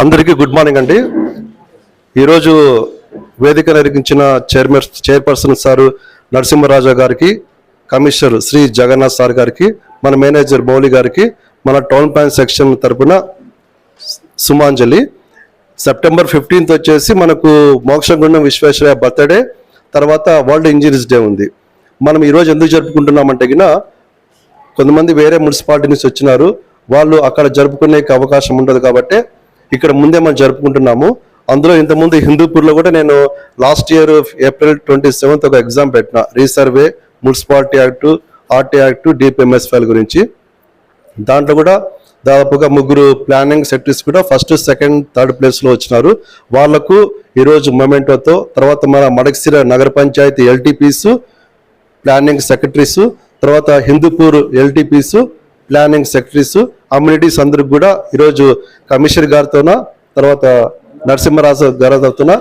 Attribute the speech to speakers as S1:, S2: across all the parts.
S1: అందరికీ good morning అండి. ఈరోజు వేదిక నిర్వహించిన చైర్పర్సన్ సారు నరసింహరాజా గారికి, కమిషనర్ శ్రీ జగన్నాథ్ సార్ గారికి, మన మేనేజర్ మౌలి గారికి, మన టౌన్ ప్లాన్ సెక్షన్ తరపున సుమాంజలి. సెప్టెంబర్ 15th వచ్చేసి మనకు మోక్షగుండం విశ్వేశ్వరయ్య బర్త్డే, తర్వాత వరల్డ్ ఇంజనీర్స్ డే ఉంది. మనం ఈరోజు ఎందుకు జరుపుకుంటున్నామంటే కొంతమంది వేరే మున్సిపాలిటీ నుంచి వచ్చినారు, వాళ్ళు అక్కడ జరుపుకునే అవకాశం ఉండదు కాబట్టి ఇక్కడ ముందే మనం జరుపుకుంటున్నాము. అందులో ఇంతకుముందు హిందూపూర్లో కూడా నేను లాస్ట్ ఇయర్ April 27th ఒక ఎగ్జామ్ పెట్టిన, resurvey, municipality act, RT act, DPMS file గురించి. దాంట్లో కూడా దాదాపుగా 3 ప్లానింగ్ సెక్రటరీస్ కూడా ఫస్ట్, సెకండ్, థర్డ్ ప్లేస్లో వచ్చినారు. వాళ్లకు ఈరోజు మొమెంటోతో, తర్వాత మన మడకశిర నగర పంచాయతీ ఎల్టీపీస్ ప్లానింగ్ సెక్రటరీస్, తర్వాత హిందూపూర్ ఎల్టీపీస్ ప్లానింగ్ సెక్రటరీస్, అమ్యూనిటీస్ అందరికి కూడా ఈరోజు కమిషనర్ గారితోన, తర్వాత నరసింహరాజు గారితోన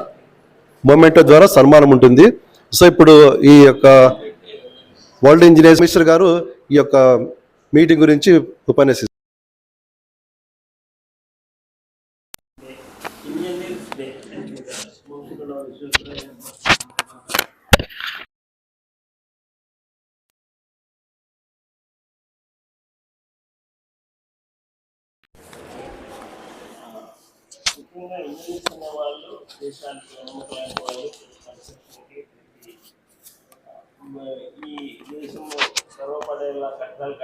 S1: మొమెంటో ద్వారా సన్మానం ఉంటుంది. సో ఇప్పుడు ఈ యొక్క వరల్డ్ ఇంజనీర్స్ కమిషనర్ గారు ఈ యొక్క మీటింగ్ గురించి ఉపన్యసిస్తారు.
S2: ముఖ్యంగా ఇంజనీర్స్ ఉన్న వాళ్ళు దేశానికి వెన్నెముకలాంటి వాళ్ళు ఈ దేశంలో గర్వపడేలా కట్టాలి.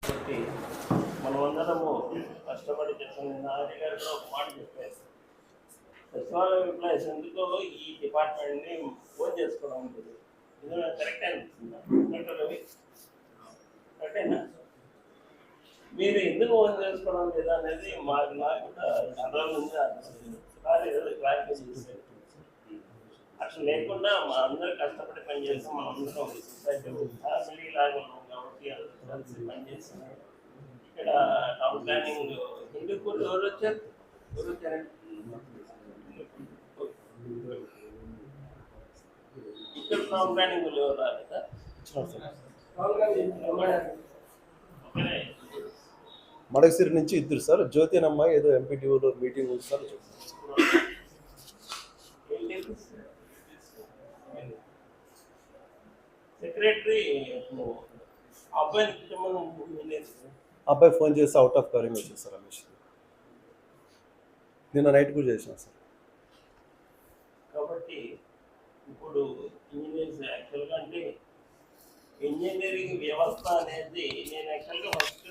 S2: కాబట్టి మనమందరము కష్టపడి చేస్తాం. నాయుడు గారు కూడా ఒక మాట చెప్పారు, సచివాలయ ఎంప్లాయీస్ ఎందుకో ఈ డిపార్ట్మెంట్ని ఫోన్ చేసుకోవడం ఉంటుంది. ఇది కరెక్ట్ అనిపిస్తుందా రవి? కరెక్టేనా? మీరు ఎందుకు ఓన్ చేసుకోవడం లేదా అనేది నాకు కూడా చాలా నుంచి క్లారిఫై చేశారు. అట్లా లేకుండా మా అందరూ కష్టపడి పనిచేస్తాం, మనం అందరం సొసైటీ ఫ్యామిలీ లాగా ఉన్నాం కాబట్టి కలిసి పనిచేస్తున్నాం. ఇక్కడ టౌన్ ప్లానింగ్ హిందూపూర్ ఎవరు వచ్చారండి? ఇక్కడ టౌన్ ప్లానింగ్ ఎవరు రాలేదా?
S1: మడకసిరి నుంచి ఇద్దరు సార్, జ్యోతి అమ్మ ఏదో ఎంపీటీఓలో మీటింగ్ ఉంది సార్.
S2: సెక్రటరీ
S1: అబ్బాయి ఫోన్ చేసి అవుట్ ఆఫ్ కవరింగ్ వచ్చారు సార్. రమేష్ నిన్న నైట్ కూడా చేసిన సార్.
S2: కాబట్టి ఇప్పుడు ఇంజనీర్స్ యాక్చువల్గా అంటే ఇంజనీరింగ్ వ్యవస్థ అనేది నేను యాక్చువల్గా ఫస్ట్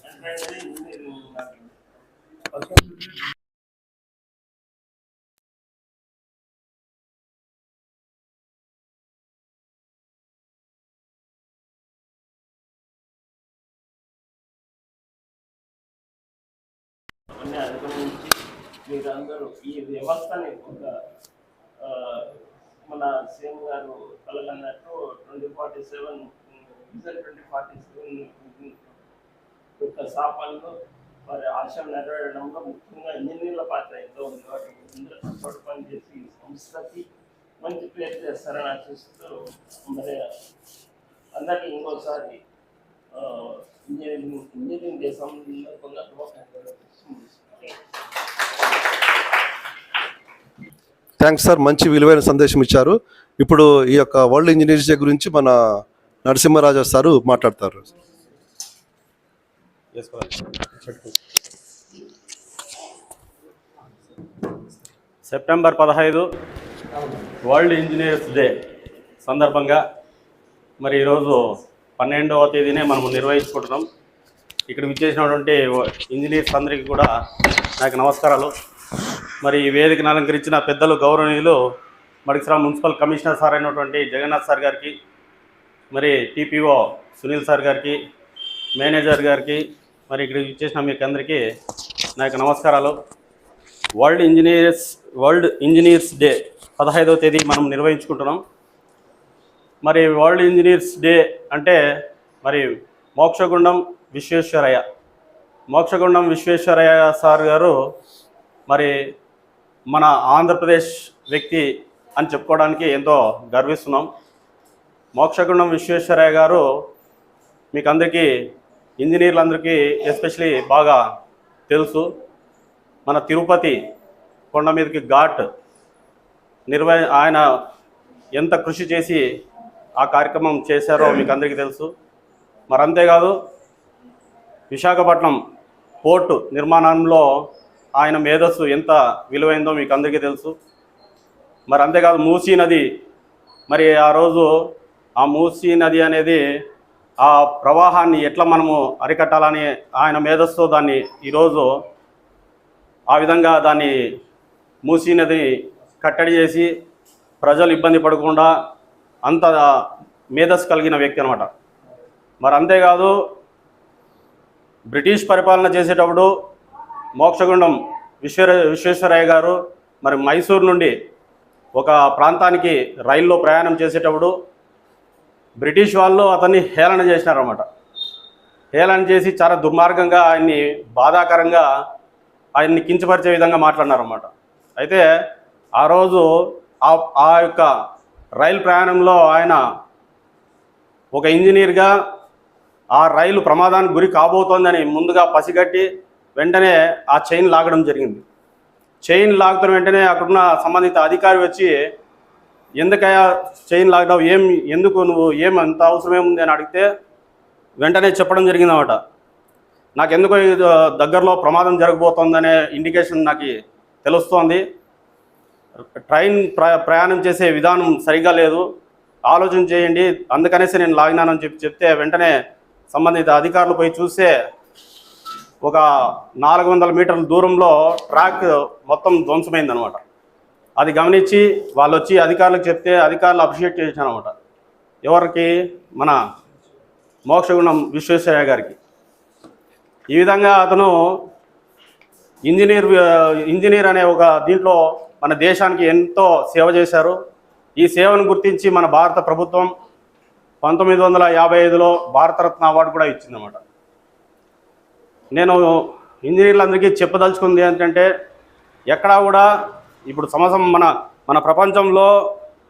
S2: అంటే ఇంజనీరింగ్ అవన్నీ అధిగమించి మీరందరూ ఈ వ్యవస్థని ఒక మన సీఎం గారు కలగన్నట్టు 2047 యొక్క స్థాపనలో వారి ఆశయం నెరవేరడంలో ముఖ్యంగా ఇంజనీర్ల పాత్ర ఎంతో ఉంది. కాబట్టి అందరూ కష్టపడి పనిచేసి ఈ సంస్థకి మంచి పేరు చేస్తారని ఆశిస్తూ మరి అందరికీ ఇంకోసారి ఇంజనీరింగ్ డే సందర్భంగా
S1: థ్యాంక్స్ సార్, మంచి విలువైన సందేశం ఇచ్చారు. ఇప్పుడు ఈ యొక్క వరల్డ్ ఇంజనీర్స్ డే గురించి మన నరసింహరాజా సారు మాట్లాడతారు.
S3: సెప్టెంబర్ 15 వరల్డ్ ఇంజనీర్స్ డే సందర్భంగా మరి ఈరోజు 12వ తేదీనే మనము నిర్వహించుకుంటున్నాం. ఇక్కడ విచ్చేసినటువంటి ఇంజనీర్స్ అందరికీ కూడా నాకు నమస్కారాలు. మరి ఈ వేదికను అలంకరించిన పెద్దలు గౌరవనీయులు మడకశిర మున్సిపల్ కమిషనర్ సార్ అయినటువంటి జగన్నాథ్ సార్ గారికి, మరి టీపీఓ సునీల్ సార్ గారికి, మేనేజర్ గారికి, మరి ఇక్కడ విచ్చేసిన మీకు అందరికీ నాకు నమస్కారాలు. వరల్డ్ ఇంజనీర్స్ డే 15వ తేదీ మనం నిర్వహించుకుంటున్నాం. మరి వరల్డ్ ఇంజనీర్స్ డే అంటే మరి మోక్షగుండం విశ్వేశ్వరయ్య సార్ గారు మరి మన ఆంధ్రప్రదేశ్ వ్యక్తి అని చెప్పుకోవడానికి ఎంతో గర్విస్తున్నాం. మోక్షగుండం విశ్వేశ్వరయ్య గారు మీకు అందరికీ, ఇంజనీర్లందరికీ ఎస్పెషలీ బాగా తెలుసు. మన తిరుపతి కొండ మీదకి ఘాట్ ఆయన ఎంత కృషి చేసి ఆ కార్యక్రమం చేశారో మీకు అందరికీ తెలుసు. మరి అంతేకాదు విశాఖపట్నం పోర్టు నిర్మాణంలో ఆయన మేధస్సు ఎంత విలువైందో మీకు అందరికీ తెలుసు. మరి అంతేకాదు మూసీ నది, మరి ఆ రోజు ఆ మూసీ నది అనేది ఆ ప్రవాహాన్ని ఎట్లా మనము అరికట్టాలని ఆయన మేధస్సుతో దాన్ని ఈరోజు ఆ విధంగా దాన్ని మూసీ నదిని కట్టడి చేసి ప్రజలు ఇబ్బంది పడకుండా అంత మేధస్సు కలిగిన వ్యక్తి అనమాట. మరి అంతేకాదు బ్రిటిష్ పరిపాలన చేసేటప్పుడు మోక్షగుండం విశ్వేశ్వరయ్య గారు మరి మైసూరు నుండి ఒక ప్రాంతానికి రైల్లో ప్రయాణం చేసేటప్పుడు బ్రిటిష్ వాళ్ళు అతన్ని హేళన చేసినారన్నమాట. హేళన చేసి చాలా దుర్మార్గంగా ఆయన్ని బాధాకరంగా ఆయన్ని కించపరిచే విధంగా మాట్లాడినారన్నమాట. అయితే ఆ రోజు ఆ యొక్క రైలు ప్రయాణంలో ఆయన ఒక ఇంజనీర్గా ఆ రైలు ప్రమాదానికి గురి కాబోతోందని ముందుగా పసిగట్టి వెంటనే ఆ చైన్ లాగడం జరిగింది. చైన్ లాగుతున్న వెంటనే అక్కడున్న సంబంధిత అధికారి వచ్చి, ఎందుకయ్యా చైన్ లాగడం, ఎందుకు నువ్వు అంత అవసరం ఏముంది అని అడిగితే వెంటనే చెప్పడం జరిగిందన్నమాట. నాకెందుకో దగ్గరలో ప్రమాదం జరగబోతోందనే ఇండికేషన్ నాకు తెలుస్తోంది. ట్రైన్ ప్రయాణం చేసే విధానం సరిగా లేదు, ఆలోచన చేయండి, అందుకనేసి నేను లాగినానని చెప్తే వెంటనే సంబంధిత అధికారులు పోయి చూస్తే ఒక 400 మీటర్ల దూరంలో ట్రాక్ మొత్తం ధ్వంసమైందనమాట. అది గమనించి వాళ్ళు వచ్చి అధికారులకు చెప్తే అధికారులు అప్రిషియేట్ చేశారనమాట. ఎవరికి? మన మోక్షగుండం విశ్వేశ్వరయ్య గారికి. ఈ విధంగా అతను ఇంజనీర్ అనే ఒక దీంట్లో మన దేశానికి ఎంతో సేవ చేశారు. ఈ సేవను గుర్తించి మన భారత ప్రభుత్వం 1955లో భారతరత్న అవార్డు కూడా ఇచ్చిందన్నమాట. నేను ఇంజనీర్లందరికీ చెప్పదలుచుకుంది ఏంటంటే, ఎక్కడా కూడా ఇప్పుడు మన ప్రపంచంలో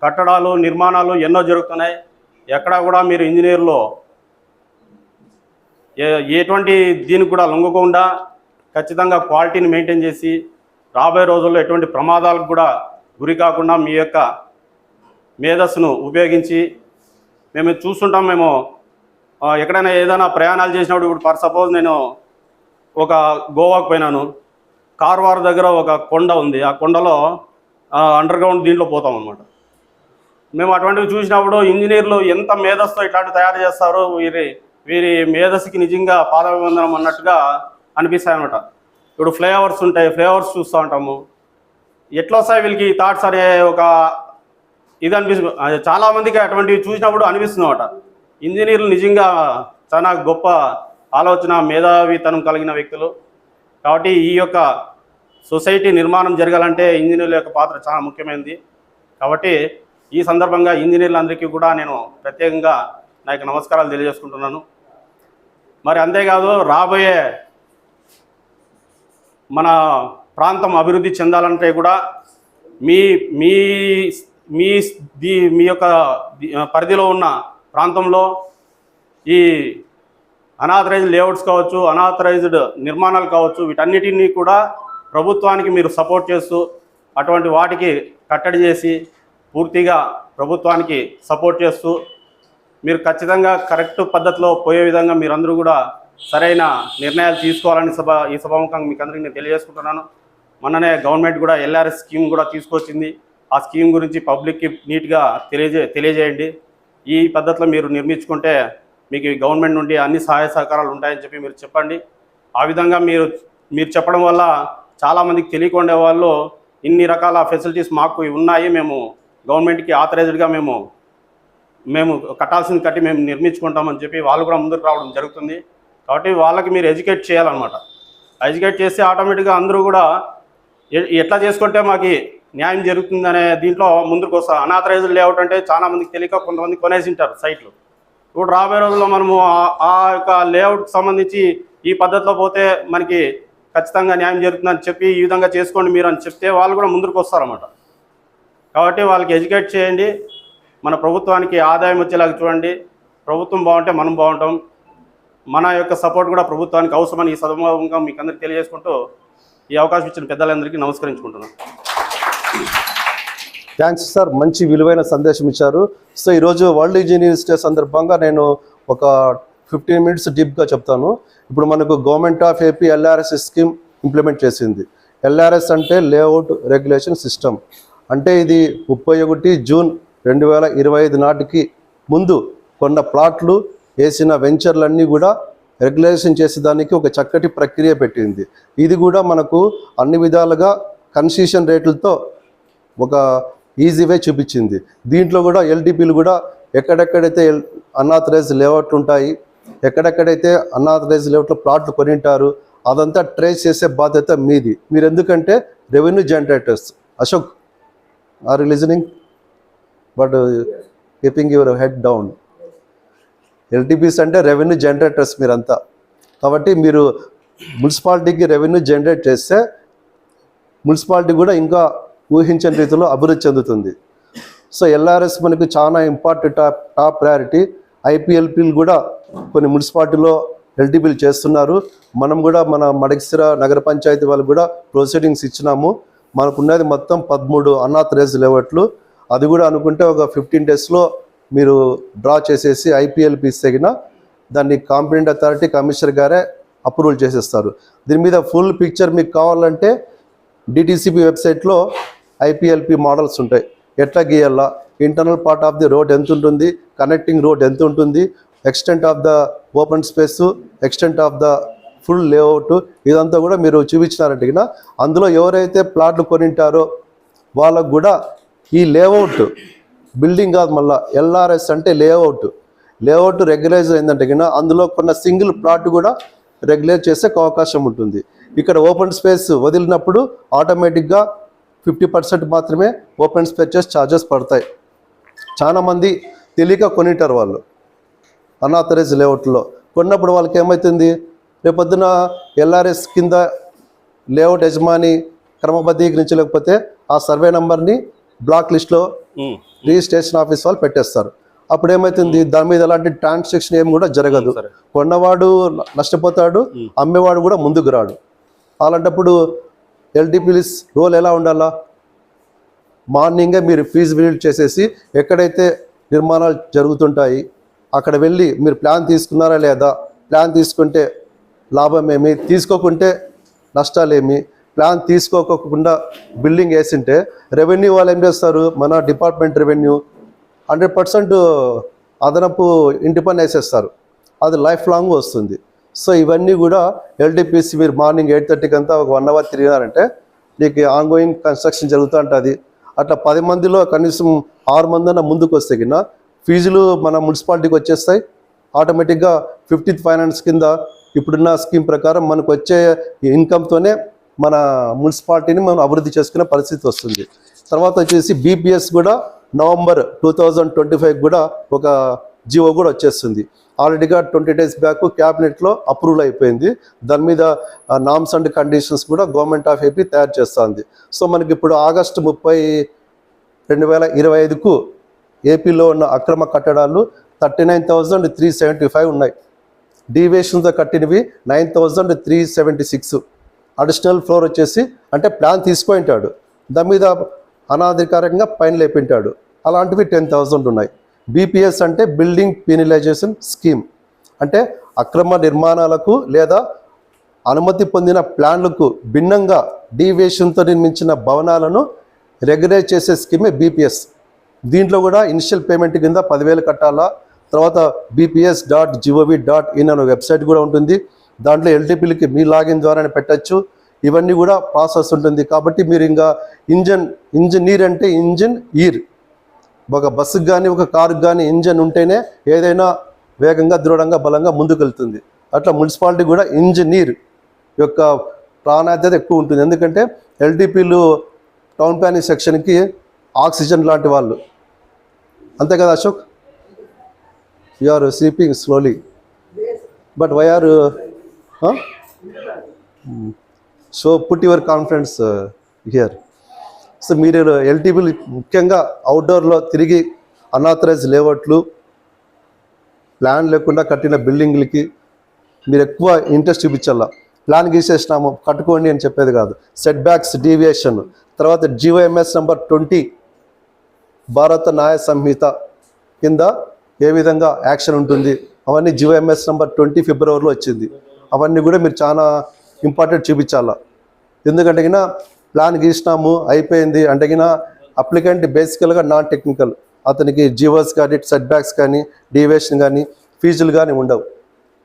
S3: కట్టడాలు నిర్మాణాలు ఎన్నో జరుగుతున్నాయి. ఎక్కడా కూడా మీరు ఇంజనీర్లు ఎటువంటి దీనికి కూడా లొంగకుండా ఖచ్చితంగా క్వాలిటీని మెయింటైన్ చేసి రాబోయే రోజుల్లో ఎటువంటి ప్రమాదాలకు కూడా గురి కాకుండా మీ యొక్క మేధస్సును ఉపయోగించి, మేము చూస్తుంటాం, మేము ఎక్కడైనా ఏదైనా ప్రయాణాలు చేసినప్పుడు, ఇప్పుడు ఫర్ సపోజ్ నేను ఒక గోవాకు పోయినాను, కార్వార్ దగ్గర ఒక కొండ ఉంది, ఆ కొండలో అండర్ గ్రౌండ్ దీంట్లో పోతాం అనమాట. మేము అటువంటివి చూసినప్పుడు ఇంజనీర్లు ఎంత మేధస్సుతో ఇట్లాంటివి తయారు చేస్తారో, వీరి మేధస్సుకి నిజంగా పాదాభివందనం అన్నట్టుగా అనిపిస్తాయన్నమాట. ఇప్పుడు ఫ్లైఓవర్స్ ఉంటాయి, ఫ్లైఓవర్స్ చూస్తూ ఉంటాము, ఎట్లా వస్తాయి వీళ్ళకి థాట్స్ అనే ఒక ఇది అనిపిస్తుంది. చాలామందికి అటువంటివి చూసినప్పుడు అనిపిస్తుంది అన్నమాట. ఇంజనీర్లు నిజంగా చాలా గొప్ప ఆలోచన, మేధావితనం కలిగిన వ్యక్తులు. కాబట్టి ఈ యొక్క సొసైటీ నిర్మాణం జరగాలంటే ఇంజనీర్ల యొక్క పాత్ర చాలా ముఖ్యమైనది. కాబట్టి ఈ సందర్భంగా ఇంజనీర్లందరికీ కూడా నేను ప్రత్యేకంగా నా యొక్క నమస్కారాలు తెలియజేసుకుంటున్నాను. మరి అంతేకాదు రాబోయే మన ప్రాంతం అభివృద్ధి చెందాలంటే కూడా మీ మీ మీ మీ యొక్క పరిధిలో ఉన్న ప్రాంతంలో ఈ అనాథరైజ్డ్ లేఅవుట్స్ కావచ్చు, అనాథరైజ్డ్ నిర్మాణాలు కావచ్చు, వీటన్నిటినీ కూడా ప్రభుత్వానికి మీరు సపోర్ట్ చేస్తూ అటువంటి వాటికి కట్టడి చేసి పూర్తిగా ప్రభుత్వానికి సపోర్ట్ చేస్తూ మీరు ఖచ్చితంగా కరెక్ట్ పద్ధతిలో పోయే విధంగా మీరందరూ కూడా సరైన నిర్ణయాలు తీసుకోవాలని ఈ సభాముఖంగా మీకు అందరికీ నేను తెలియజేసుకుంటున్నాను. మొన్ననే గవర్నమెంట్ కూడా LRS స్కీమ్ కూడా తీసుకొచ్చింది. ఆ స్కీమ్ గురించి పబ్లిక్కి నీట్గా తెలియజేయండి. ఈ పద్ధతిలో మీరు నిర్మించుకుంటే మీకు గవర్నమెంట్ నుండి అన్ని సహాయ సహకారాలు ఉంటాయని చెప్పి మీరు చెప్పండి. ఆ విధంగా మీరు చెప్పడం వల్ల చాలామందికి తెలియకుండా వాళ్ళు ఇన్ని రకాల ఫెసిలిటీస్ మాకు ఉన్నాయి, మేము గవర్నమెంట్కి ఆథరైజ్డ్గా మేము కట్టాల్సింది కట్టి మేము నిర్మించుకుంటామని చెప్పి వాళ్ళు కూడా ముందుకు రావడం జరుగుతుంది. కాబట్టి వాళ్ళకి మీరు ఎడ్యుకేట్ చేయాలన్నమాట. ఎడ్యుకేట్ చేస్తే ఆటోమేటిక్గా అందరూ కూడా ఎట్లా చేసుకుంటే మాకు న్యాయం జరుగుతుందనే దీంట్లో ముందుకు వస్తారు. అనాథరైజ్డ్ లేఅవుట్ అంటే చాలామందికి తెలియక కొంతమంది కొనేసి ఉంటారు సైట్లు. ఇప్పుడు రాబోయే రోజుల్లో మనము ఆ యొక్క లేఅవుట్కి సంబంధించి ఈ పద్ధతిలో పోతే మనకి ఖచ్చితంగా న్యాయం జరుగుతుందని చెప్పి ఈ విధంగా చేసుకోండి మీరు అని చెప్తే వాళ్ళు కూడా ముందుకు వస్తారన్నమాట. కాబట్టి వాళ్ళకి ఎడ్యుకేట్ చేయండి. మన ప్రభుత్వానికి ఆదాయం వచ్చేలాగా చూడండి. ప్రభుత్వం బాగుంటే మనం బాగుంటాం. మన యొక్క సపోర్ట్ కూడా ప్రభుత్వానికి అవసరమని ఈ సందర్భంగా మీకు అందరికీ తెలియజేసుకుంటూ ఈ అవకాశం ఇచ్చిన పెద్దలందరికీ నమస్కరించుకుంటున్నాను.
S1: థ్యాంక్స్ సార్, మంచి విలువైన సందేశం ఇచ్చారు. సో ఈరోజు వరల్డ్ ఇంజనీర్స్ డే సందర్భంగా నేను ఒక 15 మినిట్స్ డీప్గా చెప్తాను. ఇప్పుడు మనకు government of AP LRS scheme implement చేసింది. ఎల్ఆర్ఎస్ అంటే లేఅవుట్ రెగ్యులేషన్ సిస్టమ్. అంటే ఇది 31 జూన్ 2025 నాటికి ముందు కొన్న ప్లాట్లు వేసిన వెంచర్లన్నీ కూడా రెగ్యులేషన్ చేసేదానికి ఒక చక్కటి ప్రక్రియ పెట్టింది. ఇది కూడా మనకు అన్ని విధాలుగా కన్సెషన్ రేట్లతో ఒక ఈజీ వే చూపించింది. దీంట్లో కూడా ఎల్డిపిలు కూడా ఎక్కడెక్కడైతే అన్ఆథరైజ్ లేఅవుట్లు ఉంటాయి, ఎక్కడెక్కడైతే అన్ఆథరైజ్ లేఅవుట్లో ప్లాట్లు కొనింటారు, అదంతా ట్రేస్ చేసే బాధ్యత మీది. మీరు ఎందుకంటే revenue generators. Ashok, are you listening? But keeping your head down. LTPs అంటే రెవెన్యూ జనరేటర్స్ మీరంతా. కాబట్టి మీరు మున్సిపాలిటీకి రెవెన్యూ జనరేట్ చేస్తే మున్సిపాలిటీ కూడా ఇంకా ఊహించని రీతిలో అభివృద్ధి చెందుతుంది. సో ఎల్ఆర్ఎస్ మనకు చాలా ఇంపార్టెంట్, టాప్ ప్రయారిటీ. ఐపీఎల్పీలు కూడా కొన్ని మున్సిపాలిటీలో ఎల్టీపీలు చేస్తున్నారు. మనం కూడా మన మడకశిర నగర పంచాయతీ వాళ్ళకు కూడా ప్రొసీడింగ్స్ ఇచ్చినాము. మనకున్నది మొత్తం 13 అన్ఆథరైజ్ లేఅవుట్లు. అది కూడా అనుకుంటే ఒక 15 డేస్లో మీరు డ్రా చేసేసి ఐపీఎల్పీ తగిన దాన్ని కాంపిటెంట్ అథారిటీ కమిషనర్ గారే అప్రూవల్ చేసేస్తారు. దీని మీద ఫుల్ పిక్చర్ మీకు కావాలంటే డిటిసిపి వెబ్సైట్లో ఐపీఎల్పీ మోడల్స్ ఉంటాయి. ఎట్లా గీయాలా, internal part of the road ఎంత ఉంటుంది, కనెక్టింగ్ రోడ్ ఎంత ఉంటుంది, extent of the open space, extent of the full layout, ఇదంతా కూడా మీరు చూపించినారంటే కదా అందులో ఎవరైతే ప్లాట్లు కొనింటారో వాళ్ళకు కూడా ఈ లేఅవుట్ బిల్డింగ్ కాదు, మళ్ళీ ఎల్ఆర్ఎస్ అంటే లేఅవుట్ రెగ్యులైజ్ అయిందంటే కదా అందులో కొన్న సింగిల్ ప్లాట్ కూడా రెగ్యులేట్ చేసే అవకాశం ఉంటుంది. ఇక్కడ ఓపెన్ స్పేస్ వదిలినప్పుడు ఆటోమేటిక్గా 50% మాత్రమే ఓపెన్ స్పేస్ ఛార్జెస్ పడతాయి. చాలామంది తెలియక కొనిటారు వాళ్ళు అన్ఆథరైజ్ లేఅవుట్లో. కొన్నప్పుడు వాళ్ళకి ఏమవుతుంది, రేపొద్దున ఎల్ఆర్ఎస్ కింద లేఅవుట్ యజమాని క్రమబద్ధీకరించలేకపోతే ఆ సర్వే నెంబర్ని బ్లాక్ లిస్ట్లో రిజిస్ట్రేషన్ ఆఫీస్ వాళ్ళు పెట్టేస్తారు. అప్పుడు ఏమవుతుంది, దాని మీద ఎలాంటి ట్రాన్సాక్షన్ ఏమి కూడా జరగదు. కొన్నవాడు నష్టపోతాడు, అమ్మేవాడు కూడా ముందుకు రాడు. అలాంటప్పుడు ఎల్టీపీస్ రోల్ ఎలా ఉండాలా, మార్నింగే మీరు ఫీజిబిలిటీ చేసేసి ఎక్కడైతే నిర్మాణాలు జరుగుతుంటాయి అక్కడ వెళ్ళి మీరు ప్లాన్ తీసుకున్నారా లేదా, ప్లాన్ తీసుకుంటే లాభం ఏమి, తీసుకోకుంటే నష్టాలేమి, ప్లాన్ తీసుకోకుండా బిల్డింగ్ వేసింటే రెవెన్యూ వాళ్ళు ఏం చేస్తారు, మన డిపార్ట్మెంట్ రెవెన్యూ 100% అదనపు ఇంటి పని వేసేస్తారు. అది లైఫ్ లాంగ్ వస్తుంది. సో ఇవన్నీ కూడా ఎల్టీపీసీ మీరు మార్నింగ్ 8:30కి అంతా ఒక 1 అవర్ తిరిగినారంటే నీకు ఆన్గోయింగ్ కన్స్ట్రక్షన్ జరుగుతూ ఉంటుంది. అట్లా 10 మందిలో కనీసం 6 మంది ముందుకు వస్తే కింద ఫీజులు మన మున్సిపాలిటీకి వచ్చేస్తాయి. ఆటోమేటిక్గా 15th ఫైనాన్స్ కింద ఇప్పుడున్న స్కీమ్ ప్రకారం మనకు వచ్చే ఇన్కమ్తోనే మన మున్సిపాలిటీని మనం అభివృద్ధి చేసుకునే పరిస్థితి వస్తుంది. తర్వాత వచ్చేసి బీపీఎస్ కూడా నవంబర్ 2025 కూడా ఒక జియో కూడా వచ్చేస్తుంది. ఆల్రెడీగా 20 డేస్ బ్యాక్ క్యాబినెట్లో అప్రూవల్ అయిపోయింది. దాని మీద నామ్స్ అండ్ కండిషన్స్ కూడా గవర్నమెంట్ ఆఫ్ ఏపీ తయారు చేస్తుంది. సో మనకి ఇప్పుడు ఆగస్టు 30, 2025కు ఏపీలో ఉన్న అక్రమ కట్టడాలు 39,375 ఉన్నాయి. డీవియేషన్తో కట్టినవి 9,376. అడిషనల్ ఫ్లోర్ వచ్చేసి అంటే ప్లాన్ తీసుకుంటాడు, దాని మీద అనాధికారికంగా పైన లేపింటాడు, అలాంటివి 10,000 ఉన్నాయి. బీపీఎస్ అంటే బిల్డింగ్ పీనలైజేషన్ స్కీమ్, అంటే అక్రమ నిర్మాణాలకు లేదా అనుమతి పొందిన ప్లాన్లకు భిన్నంగా డీవియేషన్తో నిర్మించిన భవనాలను రెగ్యులేట్ చేసే స్కీమే బీపీఎస్. దీంట్లో కూడా ఇనిషియల్ పేమెంట్ కింద 10,000 కట్టాలా. తర్వాత bps.gov.in అనే వెబ్సైట్ కూడా ఉంటుంది. దాంట్లో ఎల్టీపీలకి మీ లాగిన్ ద్వారానే పెట్టచ్చు. ఇవన్నీ కూడా ప్రాసెస్ ఉంటుంది. కాబట్టి మీరు ఇంకా ఇంజనీర్ అంటే ఇంజిన్ ఈర్, ఒక బస్సుకు కానీ ఒక కారుకు కానీ ఇంజన్ ఉంటేనే ఏదైనా వేగంగా దృఢంగా బలంగా ముందుకు వెళ్తుంది. అట్లా మున్సిపాలిటీ కూడా ఇంజనీర్ యొక్క ప్రాధాన్యత ఎక్కువ ఉంటుంది. ఎందుకంటే ఎల్టీపీలు టౌన్ ప్లానింగ్ సెక్షన్కి ఆక్సిజన్ లాంటి వాళ్ళు, అంతే కదా Ashok? You are sleeping slowly, but why are so put your confidence here. So మీరు ఎల్టీపీలు ముఖ్యంగా అవుట్డోర్లో తిరిగి అన్ఆథరైజ్ లేఅవుట్లు, ప్లాన్ లేకుండా కట్టిన బిల్డింగ్లకి మీరు ఎక్కువ ఇంట్రెస్ట్ చూపించాల. ప్లాన్ గీసేసినాము కట్టుకోండి అని చెప్పేది కాదు. సెట్ బ్యాక్స్, డీవియేషన్, తర్వాత జీవోఎంఎస్ నెంబర్ 20 భారత న్యాయ సంహిత కింద ఏ విధంగా యాక్షన్ ఉంటుంది అవన్నీ జీవోఎంఎస్ నెంబర్ 20 ఫిబ్రవరిలో వచ్చింది. అవన్నీ కూడా మీరు చాలా ఇంపార్టెంట్ చూపించాలా. ఎందుకంటే కినా ప్లాన్ గీసినాము అయిపోయింది అంటే కినా అప్లికెంట్ బేసికల్గా నాన్ టెక్నికల్, అతనికి జీవోస్ కానీ సెట్ బ్యాక్స్ కానీ డీవియేషన్ కానీ ఫీజులు కానీ ఉండవు.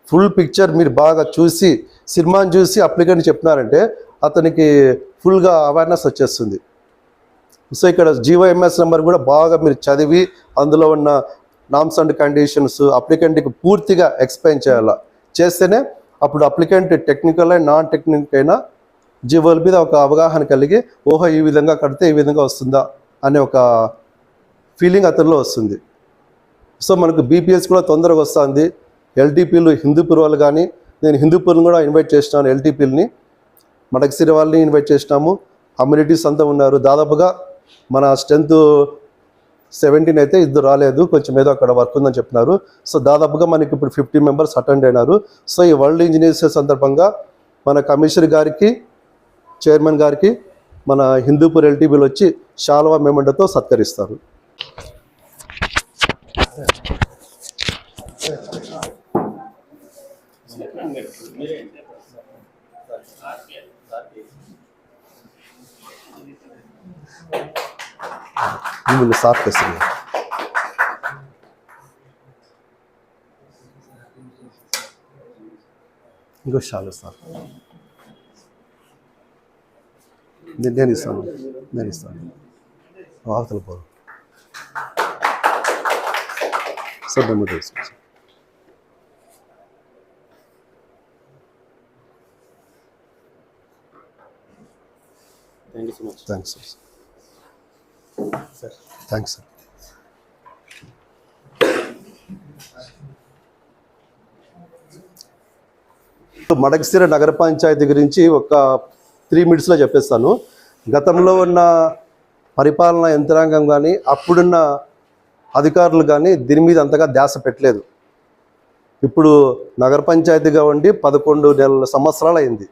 S1: ఫుల్ పిక్చర్ మీరు బాగా చూసి సినిమాని చూసి అప్లికెంట్ చెప్పినారంటే అతనికి ఫుల్గా అవేర్నెస్ వచ్చేస్తుంది. సో ఇక్కడ జీవోఎంఎస్ నెంబర్ కూడా బాగా మీరు చదివి అందులో ఉన్న నామ్స్ అండ్ కండిషన్స్ అప్లికెంట్కి పూర్తిగా ఎక్స్ప్లెయిన్ చేయాలా. చేస్తేనే అప్పుడు applicant technical and non technical అయినా జీవోల మీద ఒక అవగాహన కలిగి ఓహో ఈ విధంగా కడితే ఈ విధంగా వస్తుందా అనే ఒక ఫీలింగ్ అతనిలో వస్తుంది. సో మనకు బీపీఎస్ కూడా తొందరగా వస్తుంది. ఎల్టీపీలు హిందూపూర్ వాళ్ళు కానీ, నేను హిందూపూర్ని కూడా ఇన్వైట్ చేసినాను. ఎల్టీపీలని మడకసిరి వాళ్ళని ఇన్వైట్ చేసినాము. కమ్యూనిటీస్ అంతా ఉన్నారు. దాదాపుగా మన స్ట్రెంత్ 17 అయితే ఇద్దరు రాలేదు, కొంచెం ఏదో అక్కడ వర్క్ ఉందని చెప్పినారు. సో దాదాపుగా మనకి ఇప్పుడు 50 మెంబర్స్ అటెండ్ అయినారు. సో ఈ వరల్డ్ ఇంజనీర్స్ సందర్భంగా మన కమిషనర్ గారికి, చైర్మన్ గారికి మన హిందూపూర్ ఎల్టీబీలు వచ్చి శాల్వా మెమంటోతో సత్కరిస్తారు. మిమ్మల్ని సాఫ్ చేస్తుంది. ఇంకో షాలు సార్ నేను ఇస్తాను అవతల పోదు సార్ మేము తెలుసు.
S3: Thank you so much.
S1: Thanks sir. Thanks sir. Madakasira నగర పంచాయతీ గురించి ఒక 3 minutesలో చెప్పేస్తాను. గతంలో ఉన్న పరిపాలనా యంత్రాంగం కానీ అప్పుడున్న అధికారులు కానీ దీని మీద అంతగా ధ్యాస పెట్టలేదు. ఇప్పుడు నగర పంచాయతీగా ఉండి 11 సంవత్సరాలు అయింది.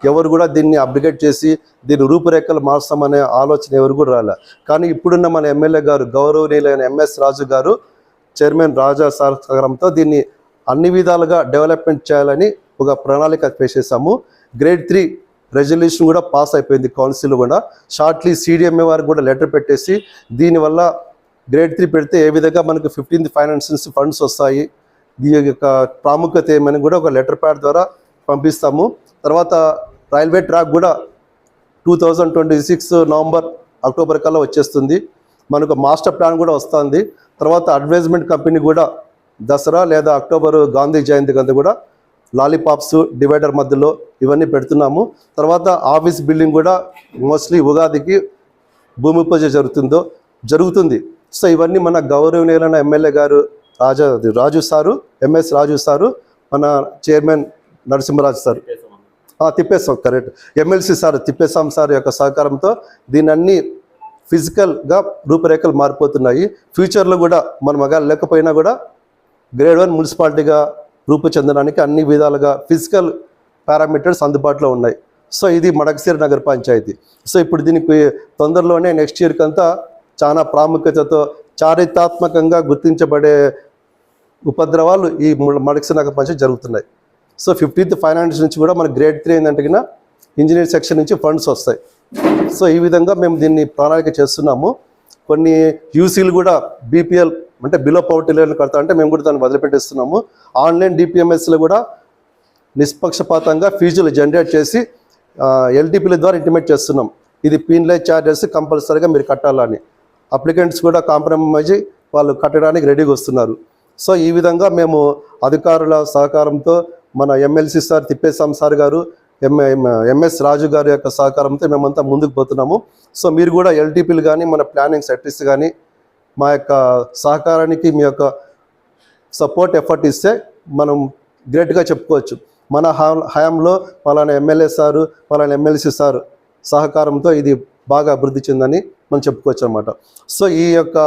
S1: ఎవరు కూడా దీన్ని అప్డేట్ చేసి దీని రూపురేఖలు మార్చామనే ఆలోచన ఎవరు కూడా రాలే. కానీ ఇప్పుడున్న మన ఎమ్మెల్యే గారు గౌరవనీయులైన ఎంఎస్ రాజు గారు చైర్మన్ రాజా సహకారంతో దీన్ని అన్ని విధాలుగా డెవలప్మెంట్ చేయాలని ఒక ప్రణాళిక చేసేసాము. గ్రేడ్ 3 రెజల్యూషన్ కూడా పాస్ అయిపోయింది కౌన్సిల్ కూడా. షార్ట్లీ సిడిఎంఏ వారికి కూడా లెటర్ పెట్టేసి దీనివల్ల గ్రేడ్ 3 పెడితే ఏ విధంగా మనకు 15th ఫైనాన్స్ ఫండ్స్ వస్తాయి, దీని యొక్క ప్రాముఖ్యత ఏమని కూడా ఒక లెటర్ ప్యాడ్ ద్వారా పంపిస్తాము. తర్వాత రైల్వే ట్రాక్ కూడా 2026 నవంబర్ అక్టోబర్ కల్లా వచ్చేస్తుంది. మనకు మాస్టర్ ప్లాన్ కూడా వస్తుంది. తర్వాత అడ్వర్టైజ్మెంట్ కంపెనీ కూడా దసరా లేదా అక్టోబర్ గాంధీ జయంతి కంటే కూడా లాలీపాప్స్ డివైడర్ మధ్యలో ఇవన్నీ పెడుతున్నాము. తర్వాత ఆఫీస్ బిల్డింగ్ కూడా మోస్ట్లీ ఉగాదికి భూమి పూజ జరుగుతుంది. సో ఇవన్నీ మన గౌరవనీయులైన ఎమ్మెల్యే గారు Raju sir, MS Raju sir, మన చైర్మన్ నరసింహరాజు సార్, తిప్పేసాం కరెక్ట్, ఎమ్మెల్సీ సార్ తిప్పేసాం సార్ యొక్క సహకారంతో దీని అన్ని ఫిజికల్గా రూపురేఖలు మారిపోతున్నాయి. ఫ్యూచర్లో కూడా మన మగాలు లేకపోయినా కూడా గ్రేడ్ 1 మున్సిపాలిటీగా రూపుచెందడానికి అన్ని విధాలుగా ఫిజికల్ పారామీటర్స్ అందుబాటులో ఉన్నాయి. సో ఇది మడకసిరి నగర పంచాయతీ. సో ఇప్పుడు దీనికి తొందరలోనే నెక్స్ట్ ఇయర్కి అంతా చాలా ప్రాముఖ్యతతో చారిత్రాత్మకంగా గుర్తించబడే ఉపద్రవాలు ఈ మడకసిరి నగర పంచాయతీ జరుగుతున్నాయి. సో 15th ఫైనాన్స్ నుంచి కూడా మన గ్రేడ్ 3 ఏంటంటే ఇంజనీర్ సెక్షన్ నుంచి ఫండ్స్ వస్తాయి. సో ఈ విధంగా మేము దీన్ని ప్రణాళిక చేస్తున్నాము. కొన్ని యూసీలు కూడా బీపీఎల్ అంటే బిలో పవర్టీ లెవెల్ కడతా అంటే మేము కూడా దాన్ని వదిలిపెట్టేస్తున్నాము. ఆన్లైన్ డిపిఎంఎస్లో కూడా నిష్పక్షపాతంగా ఫీజులు జనరేట్ చేసి ఎల్టీపీల ద్వారా ఇంటిమేట్ చేస్తున్నాం. ఇది పీనలైజ్ ఛార్జెస్ కంపల్సరీగా మీరు కట్టాలని. అప్లికెంట్స్ కూడా కాంప్రమైజ్ వాళ్ళు కట్టడానికి రెడీగా వస్తున్నారు. సో ఈ విధంగా మేము అధికారుల సహకారంతో మన ఎమ్మెల్సీ సార్ తిప్పేసాం సార్ గారు, ఎంఎస్ రాజు గారి యొక్క సహకారంతో మేమంతా ముందుకు పోతున్నాము. సో మీరు కూడా ఎల్టీపీలు కానీ మన ప్లానింగ్ సెక్టరీస్ కానీ మా యొక్క సహకారానికి మీ యొక్క సపోర్ట్ ఎఫర్ట్ ఇస్తే మనం గ్రేట్గా చెప్పుకోవచ్చు. మన హయాంలో పలానా ఎమ్మెల్యే సారు, పలానా ఎమ్మెల్సీ సారు సహకారంతో ఇది బాగా అభివృద్ధి చెందని మనం చెప్పుకోవచ్చు అనమాట. సో ఈ యొక్క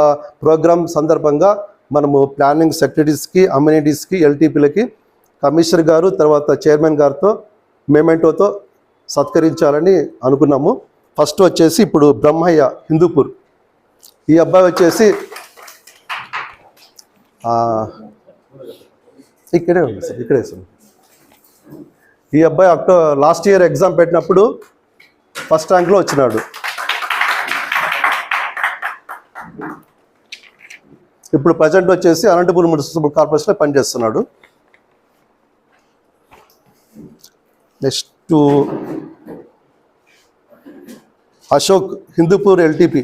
S1: ప్రోగ్రాం సందర్భంగా మనము ప్లానింగ్ సెక్రటరీస్కి, అమ్యూనిటీస్కి, ఎల్టీపీలకి కమిషనర్ గారు తర్వాత చైర్మన్ గారితో మెమెంటోతో సత్కరించాలని అనుకున్నాము. ఫస్ట్ వచ్చేసి ఇప్పుడు బ్రహ్మయ్య హిందూపూర్, ఈ అబ్బాయి వచ్చేసి ఇక్కడే ఉంది సార్, ఇక్కడే సార్. ఈ అబ్బాయి లాస్ట్ ఇయర్ ఎగ్జామ్ పెట్టినప్పుడు ఫస్ట్ ర్యాంక్లో వచ్చినాడు. ఇప్పుడు ప్రజెంట్ వచ్చేసి అనంతపురం మున్సిపల్ కార్పొరేషన్లో పనిచేస్తున్నాడు. Next Ashok Hindupur LTP,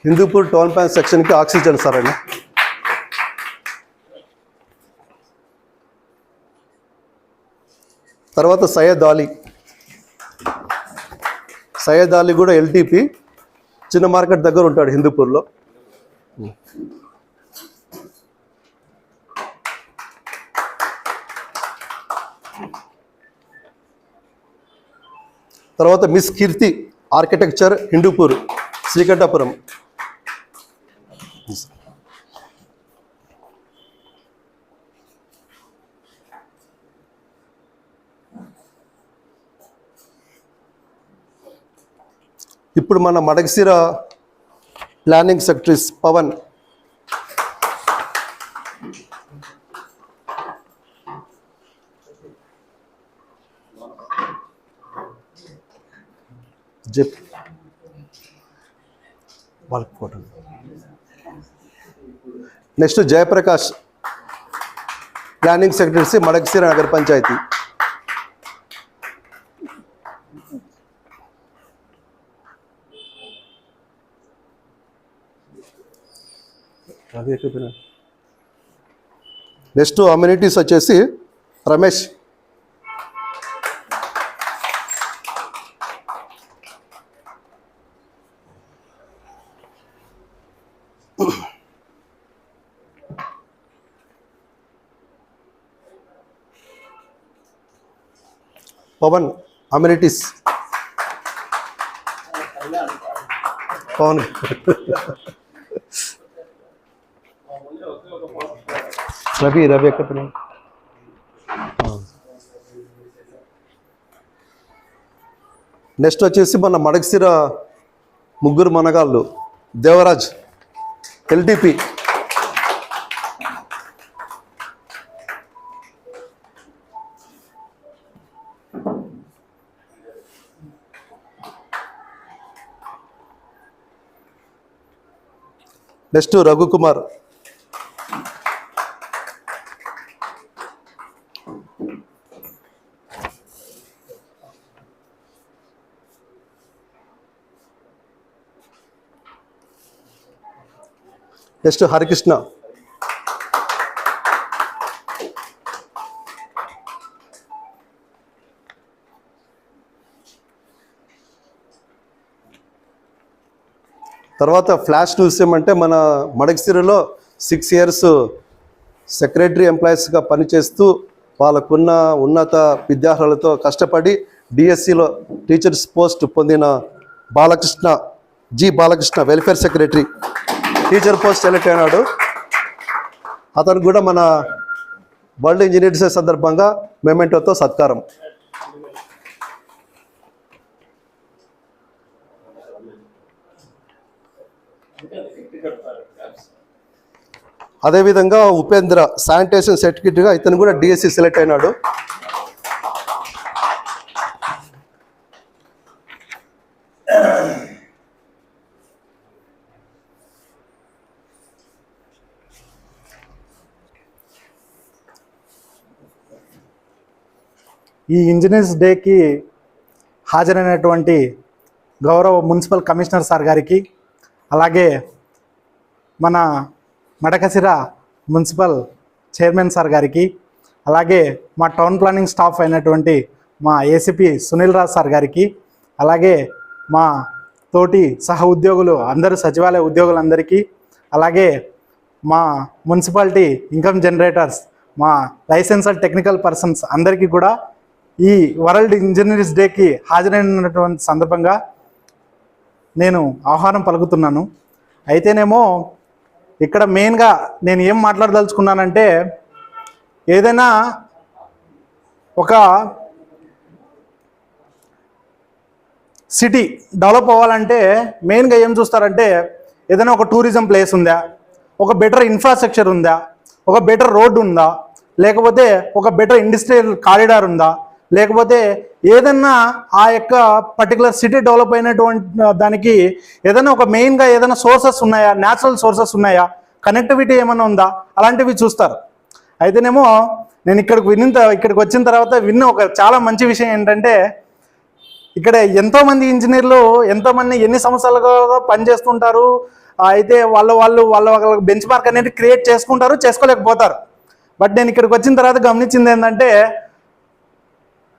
S1: Hindupur town plan సెక్షన్కి ఆక్సిజన్ సార్ అండి. తర్వాత సయ్యద్ అలీ కూడా ఎల్టీపీ, చిన్న మార్కెట్ దగ్గర ఉంటాడు హిందూపూర్లో. తర్వాత మిస్ కీర్తి ఆర్కిటెక్చర్ హిందూపూర్ శ్రీకంఠపురం. ఇప్పుడు మన మడకశిర ప్లానింగ్ సెక్రటరీస్ పవన్, జిప్ వాళ్ళకి photo. Next Jayaprakash planning secretary Madakasira nagar panchayat. Next amenities వచ్చేసి రమేష్, పవన్ అమ్యూనిటీస్ పవన్. రవి ఎక్కడ? నెక్స్ట్ వచ్చేసి మన మడకశిర ముగ్గురు మనగాళ్ళు Devaraj LTP, next Raghukumar next Harikrishna, తర్వాత ఫ్లాష్ న్యూస్ ఏమంటే మన మడకశిరలో 6 years సెక్రటరీ ఎంప్లాయీస్గా పనిచేస్తూ వాళ్ళకున్న ఉన్నత విద్యార్హులతో కష్టపడి డిఎస్సిలో టీచర్స్ పోస్ట్ పొందిన Balakrishna welfare secretary teacher post select అయినాడు. అతను కూడా మన వరల్డ్ ఇంజనీర్స్ డే సందర్భంగా మెమెంటోతో సత్కారం. అదేవిధంగా ఉపేంద్ర శానిటేషన్ సర్టిఫికేట్గా ఇతను కూడా డిఎస్సి సెలెక్ట్ అయినాడు.
S4: ఈ ఇంజనీర్స్ డేకి హాజరైనటువంటి గౌరవ మున్సిపల్ కమిషనర్ సార్ గారికి, అలాగే మన మడకశిర మున్సిపల్ చైర్మన్ సార్ గారికి, అలాగే మా టౌన్ ప్లానింగ్ స్టాఫ్ అయినటువంటి మా ఏసీపీ సునీల్ రాజ్ సార్ గారికి, అలాగే మా తోటి సహ ఉద్యోగులు అందరూ సచివాలయ ఉద్యోగులందరికీ, అలాగే మా మున్సిపాలిటీ ఇన్కమ్ జనరేటర్స్, మా లైసెన్స్డ్ టెక్నికల్ పర్సన్స్ అందరికీ కూడా ఈ వరల్డ్ ఇంజనీర్స్ డేకి హాజరైనటువంటి సందర్భంగా నేను ఆహ్వానం పలుకుతున్నాను. అయితేనేమో ఇక్కడ మెయిన్గా నేను ఏం మాట్లాడదలుచుకున్నానంటే, ఏదైనా ఒక సిటీ డెవలప్ అవ్వాలంటే మెయిన్గా ఏం చూస్తారంటే, ఏదైనా ఒక టూరిజం ప్లేస్ ఉందా, ఒక బెటర్ ఇన్ఫ్రాస్ట్రక్చర్ ఉందా, ఒక బెటర్ రోడ్డు ఉందా, లేకపోతే ఒక బెటర్ ఇండస్ట్రియల్ కారిడార్ ఉందా, లేకపోతే ఏదన్నా ఆ యొక్క పర్టికులర్ సిటీ డెవలప్ అయినటువంటి దానికి ఏదైనా ఒక మెయిన్గా ఏదైనా సోర్సెస్ ఉన్నాయా, న్యాచురల్ సోర్సెస్ ఉన్నాయా, కనెక్టివిటీ ఏమైనా ఉందా, అలాంటివి చూస్తారు. అయితేనేమో నేను ఇక్కడికి వచ్చిన తర్వాత విన్న ఒక చాలా మంచి విషయం ఏంటంటే, ఇక్కడ ఎంతోమంది ఇంజనీర్లు ఎంతోమంది ఎన్ని సంవత్సరాలుగా పనిచేస్తుంటారు. అయితే వాళ్ళ బెంచ్ మార్క్ అనేది క్రియేట్ చేసుకుంటారు, చేసుకోలేకపోతారు. బట్ నేను ఇక్కడికి వచ్చిన తర్వాత గమనించింది ఏంటంటే,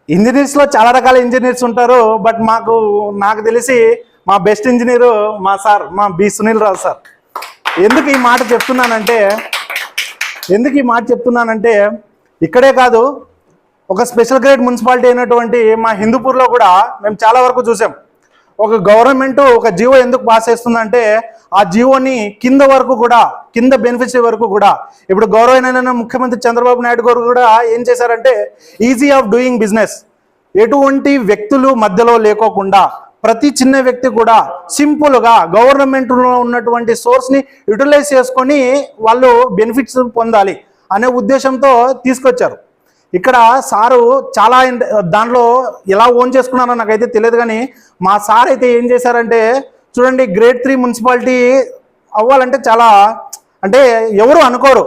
S4: ఇంజనీర్స్లో చాలా రకాల ఇంజనీర్స్ ఉంటారు. బట్ నాకు తెలిసి మా బెస్ట్ ఇంజనీరు మా బి సునీల్ రావు సార్. ఎందుకు ఈ మాట చెప్తున్నానంటే ఇక్కడే కాదు, ఒక స్పెషల్ గ్రేడ్ మున్సిపాలిటీ అయినటువంటి మా హిందూపూర్లో కూడా మేము చాలా వరకు చూసాం. ఒక గవర్నమెంట్ ఒక జీవో ఎందుకు పాస్ చేస్తుందంటే, ఆ జీవోని కింద బెనిఫిషరీ వరకు కూడా ఇప్పుడు గౌరవమైన ముఖ్యమంత్రి చంద్రబాబు నాయుడు గారు కూడా ఏం చేశారంటే, ఈజీ ఆఫ్ డూయింగ్ బిజినెస్, ఎటువంటి వ్యక్తులు మధ్యలో లేకోకుండా ప్రతి చిన్న వ్యక్తి కూడా సింపుల్గా గవర్నమెంట్లో ఉన్నటువంటి సోర్స్ని యూటిలైజ్ చేసుకొని వాళ్ళు బెనిఫిట్స్ పొందాలి అనే ఉద్దేశంతో తీసుకొచ్చారు. ఇక్కడ సారు చాలా దాంట్లో ఎలా ఓన్ చేసుకున్నారో నాకైతే తెలియదు, కానీ మా సార్ అయితే ఏం చేశారంటే, చూడండి, గ్రేడ్ 3 మున్సిపాలిటీ అవ్వాలంటే చాలా, అంటే ఎవరు అనుకోరు.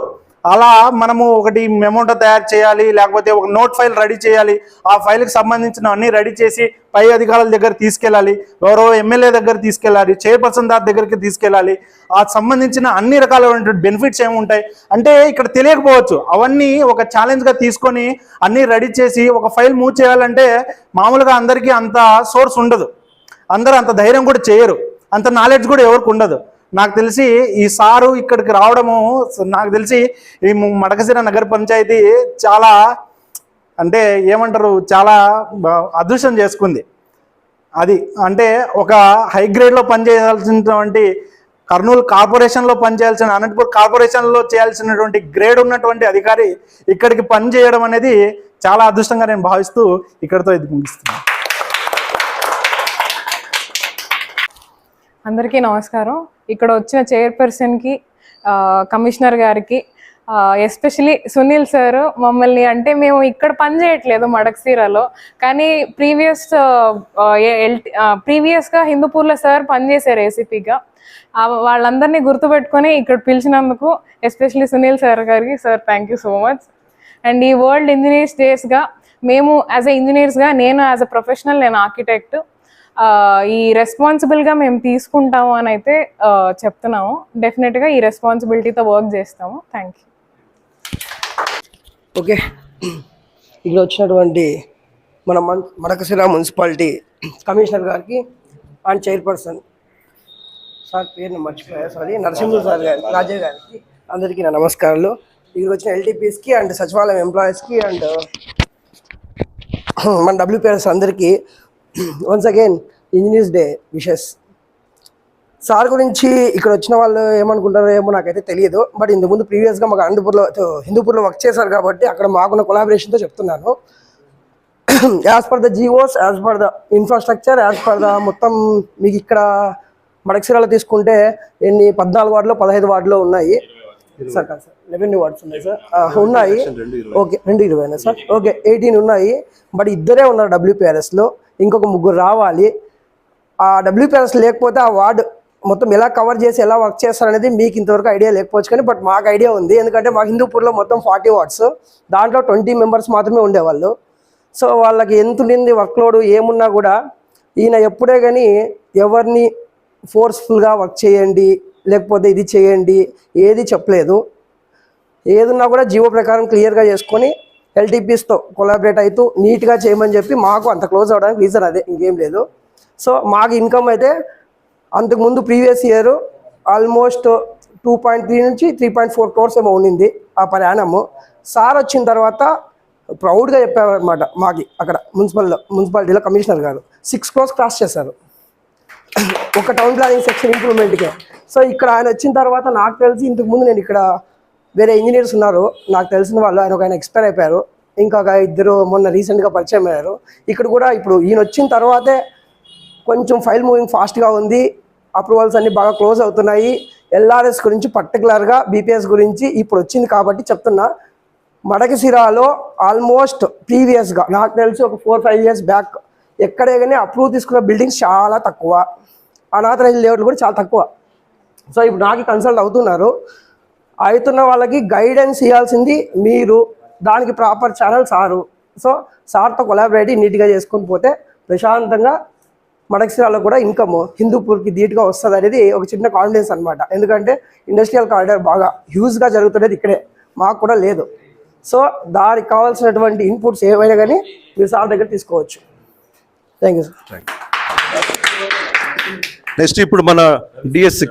S4: అలా మనము ఒకటి మెమోంటో తయారు చేయాలి, లేకపోతే ఒక నోట్ ఫైల్ రెడీ చేయాలి, ఆ ఫైల్కి సంబంధించిన అన్ని రెడీ చేసి పై అధికారుల దగ్గర తీసుకెళ్ళాలి, గౌరవ ఎమ్మెల్యే దగ్గర తీసుకెళ్ళాలి, చైర్పర్సన్ దగ్గరికి తీసుకెళ్ళాలి, ఆ సంబంధించిన అన్ని రకాలైన బెనిఫిట్స్ ఏముంటాయి అంటే ఇక్కడ తెలియకపోవచ్చు. అవన్నీ ఒక ఛాలెంజ్గా తీసుకొని అన్నీ రెడీ చేసి ఒక ఫైల్ మూవ్ చేయాలంటే మామూలుగా అందరికీ అంత సోర్స్ ఉండదు, అందరూ అంత ధైర్యం కూడా చేయరు, అంత నాలెడ్జ్ కూడా ఎవరికి ఉండదు. నాకు తెలిసి ఈ సారు ఇక్కడికి రావడము, నాకు తెలిసి ఈ మడకశిర నగర పంచాయతీ చాలా, అంటే ఏమంటారు, చాలా అదృష్టం చేసుకుంది. అది అంటే ఒక హై గ్రేడ్లో పనిచేయాల్సినటువంటి కర్నూలు కార్పొరేషన్లో పనిచేయాల్సిన, అనంతపూర్ కార్పొరేషన్లో చేయాల్సినటువంటి గ్రేడ్ ఉన్నటువంటి అధికారి ఇక్కడికి పని చేయడం అనేది చాలా అదృష్టంగా నేను భావిస్తూ ఇక్కడితో ఇది ముగిస్తున్నాను.
S5: అందరికీ నమస్కారం. ఇక్కడ వచ్చిన చైర్పర్సన్కి, కమిషనర్ గారికి, ఎస్పెషలీ సునీల్ సార్ మమ్మల్ని, అంటే మేము ఇక్కడ పని చేయట్లేదు మడకశిరలో, కానీ ప్రీవియస్గా హిందూపూర్లో సార్ పనిచేశారు ఏసీపీగా. వాళ్ళందరినీ గుర్తుపెట్టుకొని ఇక్కడ పిలిచినందుకు ఎస్పెషలీ సునీల్ సార్ గారికి, sir thank you so much. And ఈ వరల్డ్ ఇంజనీర్స్ డేస్గా మేము యాజ్ ఎ ఇంజనీర్స్గా, నేను యాజ్ ఎ ప్రొఫెషనల్, నేను ఆర్కిటెక్ట్, ఈ రెస్పాన్సిబుల్గా మేము తీసుకుంటాము అని అయితే చెప్తున్నాము. డెఫినెట్గా ఈ రెస్పాన్సిబిలిటీతో వర్క్ చేస్తాము. Thank you.
S6: ఓకే, ఇక్కడ వచ్చినటువంటి మన మడకశిర మున్సిపాలిటీ కమిషనర్ గారికి అండ్ చైర్పర్సన్ సార్ పేరుని మర్చిపోయా, సారీ, నరసింహ సార్ గారికి, రాజయ్య గారికి, అందరికీ నా నమస్కారాలు. ఇక్కడ వచ్చిన ఎల్టీపీస్కి అండ్ సచివాలయం ఎంప్లాయీస్కి అండ్ మన డబ్ల్యూపీఎస్ అందరికీ once again engineers day wishes. Sir గురించి ఇక్కడ వచ్చిన వాళ్ళు ఏమనుకుంటారో ఏమో నాకైతే తెలియదు, బట్ ఇంతకుముందు ప్రీవియస్గా మాకు హిందూపూర్లో వర్క్ చేశారు కాబట్టి అక్కడ మాకున్న కొలాబరేషన్తో చెప్తున్నాను. As per the GOs, as per the infrastructure, as per the మొత్తం మీకు ఇక్కడ మడకశిరాలో తీసుకుంటే ఎన్ని 14 వార్డులో 15 వార్డులో ఉన్నాయి సార్, కాదు సార్, 11 వార్డ్స్ ఉన్నాయి సార్, ఉన్నాయి. ఓకే, 220 సార్, ఓకే, 18 ఉన్నాయి. బట్ ఇద్దరే ఉన్నారు డబ్ల్యూపీఆర్ఎస్లో, ఇంకొక 3 రావాలి. ఆ డబ్ల్యూపీఆర్ఎస్ లేకపోతే ఆ వార్డు మొత్తం ఎలా కవర్ చేసి ఎలా వర్క్ చేస్తారనేది మీకు ఇంతవరకు ఐడియా లేకపోవచ్చు, కానీ బట్ మాకు ఐడియా ఉంది. ఎందుకంటే మా హిందూపూర్లో మొత్తం 40 వార్డ్స్, దాంట్లో 20 మెంబర్స్ మాత్రమే ఉండేవాళ్ళు. సో వాళ్ళకి ఎంత ఉండింది వర్క్లోడ్ ఏమున్నా కూడా ఈయన ఎప్పుడే కానీ ఎవరిని ఫోర్స్ఫుల్గా వర్క్ చేయండి, లేకపోతే ఇది చేయండి ఏది చెప్పలేదు. ఏదున్నా కూడా జీవో ప్రకారం క్లియర్గా చేసుకొని ఎల్టీపీస్తో కొలాబరేట్ అవుతూ నీట్గా చేయమని చెప్పి మాకు అంత క్లోజ్ అవ్వడానికి రీజన్ అదే, ఇంకేం లేదు. సో మాకు ఇన్కమ్ అయితే అంతకుముందు ప్రీవియస్ ఇయర్ ఆల్మోస్ట్ 2.3 నుంచి 3.4 crores ఏమో ఉండింది ఆ పర్ యానమ్. సార్ వచ్చిన తర్వాత ప్రౌడ్గా చెప్పారనమాట మాకి అక్కడ మున్సిపాలిటీలో కమిషనర్ గారు 6 crores క్రాస్ చేశారు ఒక టౌన్ ప్లానింగ్ సెక్షన్ ఇంప్రూవ్మెంట్కే. సో ఇక్కడ ఆయన వచ్చిన తర్వాత నాకు తెలిసి ఇంతకుముందు నేను ఇక్కడ వేరే ఇంజనీర్స్ ఉన్నారు నాకు తెలిసిన వాళ్ళు, ఆయన ఎక్స్పైర్ అయిపోయారు, ఇంకా 2 మొన్న రీసెంట్గా పరిచయం అయ్యారు. ఇక్కడ కూడా ఇప్పుడు ఈయన వచ్చిన తర్వాతే కొంచెం ఫైల్ మూవింగ్ ఫాస్ట్గా ఉంది, అప్రూవల్స్ అన్నీ బాగా క్లోజ్ అవుతున్నాయి. ఎల్ఆర్ఎస్ గురించి పర్టికులర్గా బీపీఎస్ గురించి ఇప్పుడు వచ్చింది కాబట్టి చెప్తున్నా. మడకశిరాలో ఆల్మోస్ట్ ప్రీవియస్గా నాకు తెలిసి ఒక 4-5 years బ్యాక్ ఎక్కడే కానీ అప్రూవ్ తీసుకున్న బిల్డింగ్స్ చాలా తక్కువ, అనాథరైజ్ లేఅవుట్లు కూడా చాలా తక్కువ. సో ఇప్పుడు నాకు కన్సల్ట్ అవుతున్న వాళ్ళకి గైడెన్స్ ఇవ్వాల్సింది మీరు, దానికి ప్రాపర్ ఛానల్ సారు. సో సార్తో కొలాబరేట్ నీట్గా చేసుకొని పోతే ప్రశాంతంగా మడకశిరాలో కూడా ఇన్కమ్ హిందూపూర్కి ధీటుగా వస్తుంది అనేది ఒక చిన్న కాన్ఫిడెన్స్ అనమాట. ఎందుకంటే ఇండస్ట్రియల్ కారిడార్ బాగా హ్యూజ్గా జరుగుతున్నది ఇక్కడే, మాకు కూడా లేదు. సో దానికి కావాల్సినటువంటి ఇన్పుట్స్ ఏవైనా కానీ మీరు సార్ దగ్గర తీసుకోవచ్చు. Thank you sir.
S1: నెక్స్ట్ ఇప్పుడు మన డిఎస్సి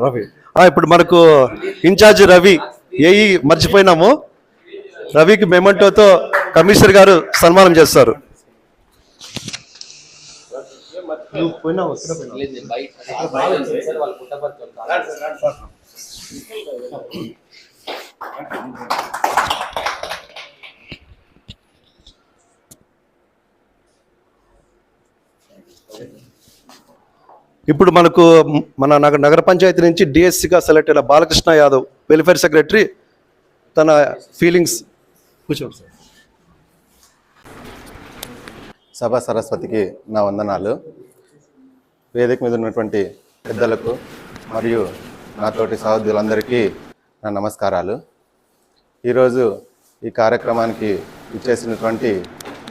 S1: రవి, ఇప్పుడు మనకు ఇన్ఛార్జ్ రవి ఏఈ మర్చిపోయినాము. రవికి మెమెంటోతో కమిషనర్ గారు సన్మానం చేస్తారు. ఇప్పుడు మనకు మన నగర పంచాయతీ నుంచి డిఎస్సిగా సెలెక్ట్ అయిన బాలకృష్ణ యాదవ్ వెల్ఫేర్ సెక్రటరీ తన ఫీలింగ్స్ కూర్చోండి సార్.
S7: సభా సరస్వతికి నా వందనాలు. వేదిక మీద ఉన్నటువంటి పెద్దలకు మరియు నాతోటి సహోదరులందరికీ నా నమస్కారాలు. ఈరోజు ఈ కార్యక్రమానికి ఇచ్చేసినటువంటి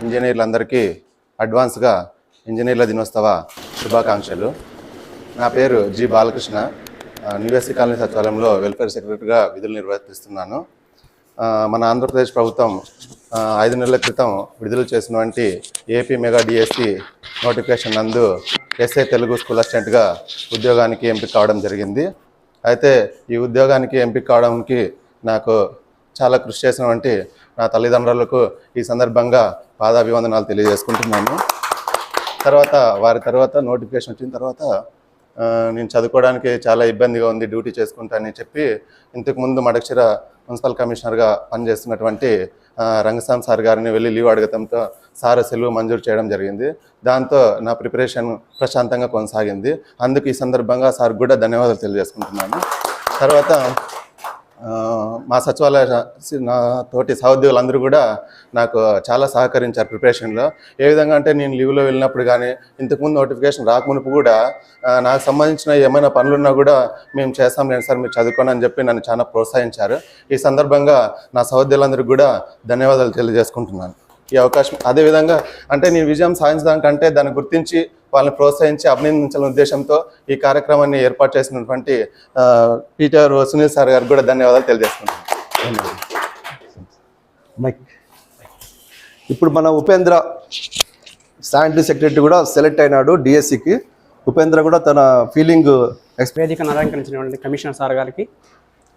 S7: ఇంజనీర్లందరికీ అడ్వాన్స్గా ఇంజనీర్ల దినోత్సవ శుభాకాంక్షలు. నా పేరు జి బాలకృష్ణ, న్యూఎస్సీ కాలనీ సచివాలయంలో వెల్ఫేర్ సెక్రటరీగా విధులు నిర్వర్తిస్తున్నాను. మన ఆంధ్రప్రదేశ్ ప్రభుత్వం 5 నెలల క్రితం విడుదల చేసినటువంటి ఏపీ మెగా డిఎస్సి నోటిఫికేషన్ నందు ఎస్ఏ తెలుగు స్కూల్ అసిస్టెంట్గా ఉద్యోగానికి ఎంపిక కావడం జరిగింది. అయితే ఈ ఉద్యోగానికి ఎంపిక కావడానికి నాకు చాలా కృషి చేసినటువంటి నా తల్లిదండ్రులకు ఈ సందర్భంగా పాదాభివందనాలు తెలియజేసుకుంటున్నాను. వారి తర్వాత నోటిఫికేషన్ వచ్చిన తర్వాత నేను చదువుకోవడానికి చాలా ఇబ్బందిగా ఉంది, డ్యూటీ చేసుకుంటానని చెప్పి ఇంతకుముందు మడకశిర మున్సిపల్ కమిషనర్గా పనిచేస్తున్నటువంటి రంగస్వామి సార్ గారిని వెళ్ళి లీవ్ అడగడంతో సార్ సెలవు మంజూరు చేయడం జరిగింది. దాంతో నా ప్రిపరేషన్ ప్రశాంతంగా కొనసాగింది. అందుకు ఈ సందర్భంగా సార్ కూడా ధన్యవాదాలు తెలియజేసుకుంటున్నాను. తర్వాత మా సచివాలయ నా తోటి సహోద్యోగులందరూ కూడా నాకు చాలా సహకరించారు ప్రిపరేషన్లో. ఏ విధంగా అంటే నేను లీవ్లో వెళ్ళినప్పుడు కానీ ఇంతకుముందు నోటిఫికేషన్ రాకమునుపు కూడా నాకు సంబంధించిన ఏమైనా పనులున్నా కూడా మేము చేస్తాం లేదు సార్ మీరు చదువుకోండి అని చెప్పి నన్ను చాలా ప్రోత్సహించారు. ఈ సందర్భంగా నా సహోద్యోగులందరికీ కూడా ధన్యవాదాలు తెలియజేసుకుంటున్నాను ఈ అవకాశం. అదేవిధంగా అంటే నేను విజయం సాధించడానికంటే దాన్ని గుర్తించి వాళ్ళని ప్రోత్సహించి అభినందించాలనే ఉద్దేశంతో ఈ కార్యక్రమాన్ని ఏర్పాటు చేసినటువంటి పీటర్ సునీల్ సార్ గారికి కూడా ధన్యవాదాలు తెలియజేసుకుంటున్నాను.
S1: ఇప్పుడు మన ఉపేంద్ర శానిటరీ సెక్రటరీ కూడా సెలెక్ట్ అయినాడు డిఎస్సికి. ఉపేంద్ర కూడా తన ఫీలింగ్
S8: వేదికను అలంకరించినటువంటి కమిషనర్ సార్ గారికి,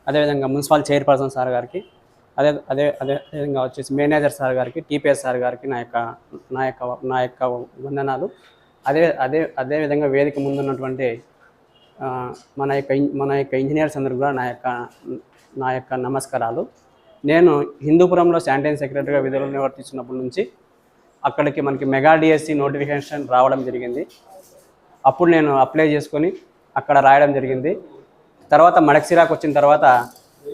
S8: అదేవిధంగా మున్సిపల్ చైర్పర్సన్ సార్ గారికి, అదేవిధంగా వచ్చేసి మేనేజర్ సార్ గారికి, టీపీఎస్ సార్ గారికి నా యొక్క వందనాలు. అదేవిధంగా వేదిక ముందున్నటువంటి మన యొక్క ఇంజనీర్స్ అందరూ కూడా నా యొక్క నమస్కారాలు. నేను హిందూపురంలో శానిటరీ సెక్రటరీగా విధులు నిర్వర్తిస్తున్నప్పటి నుంచి అక్కడికి మనకి మెగా డిఎస్సి నోటిఫికేషన్ రావడం జరిగింది. అప్పుడు నేను అప్లై చేసుకొని అక్కడ రాయడం జరిగింది. తర్వాత మడకశిరాకు వచ్చిన తర్వాత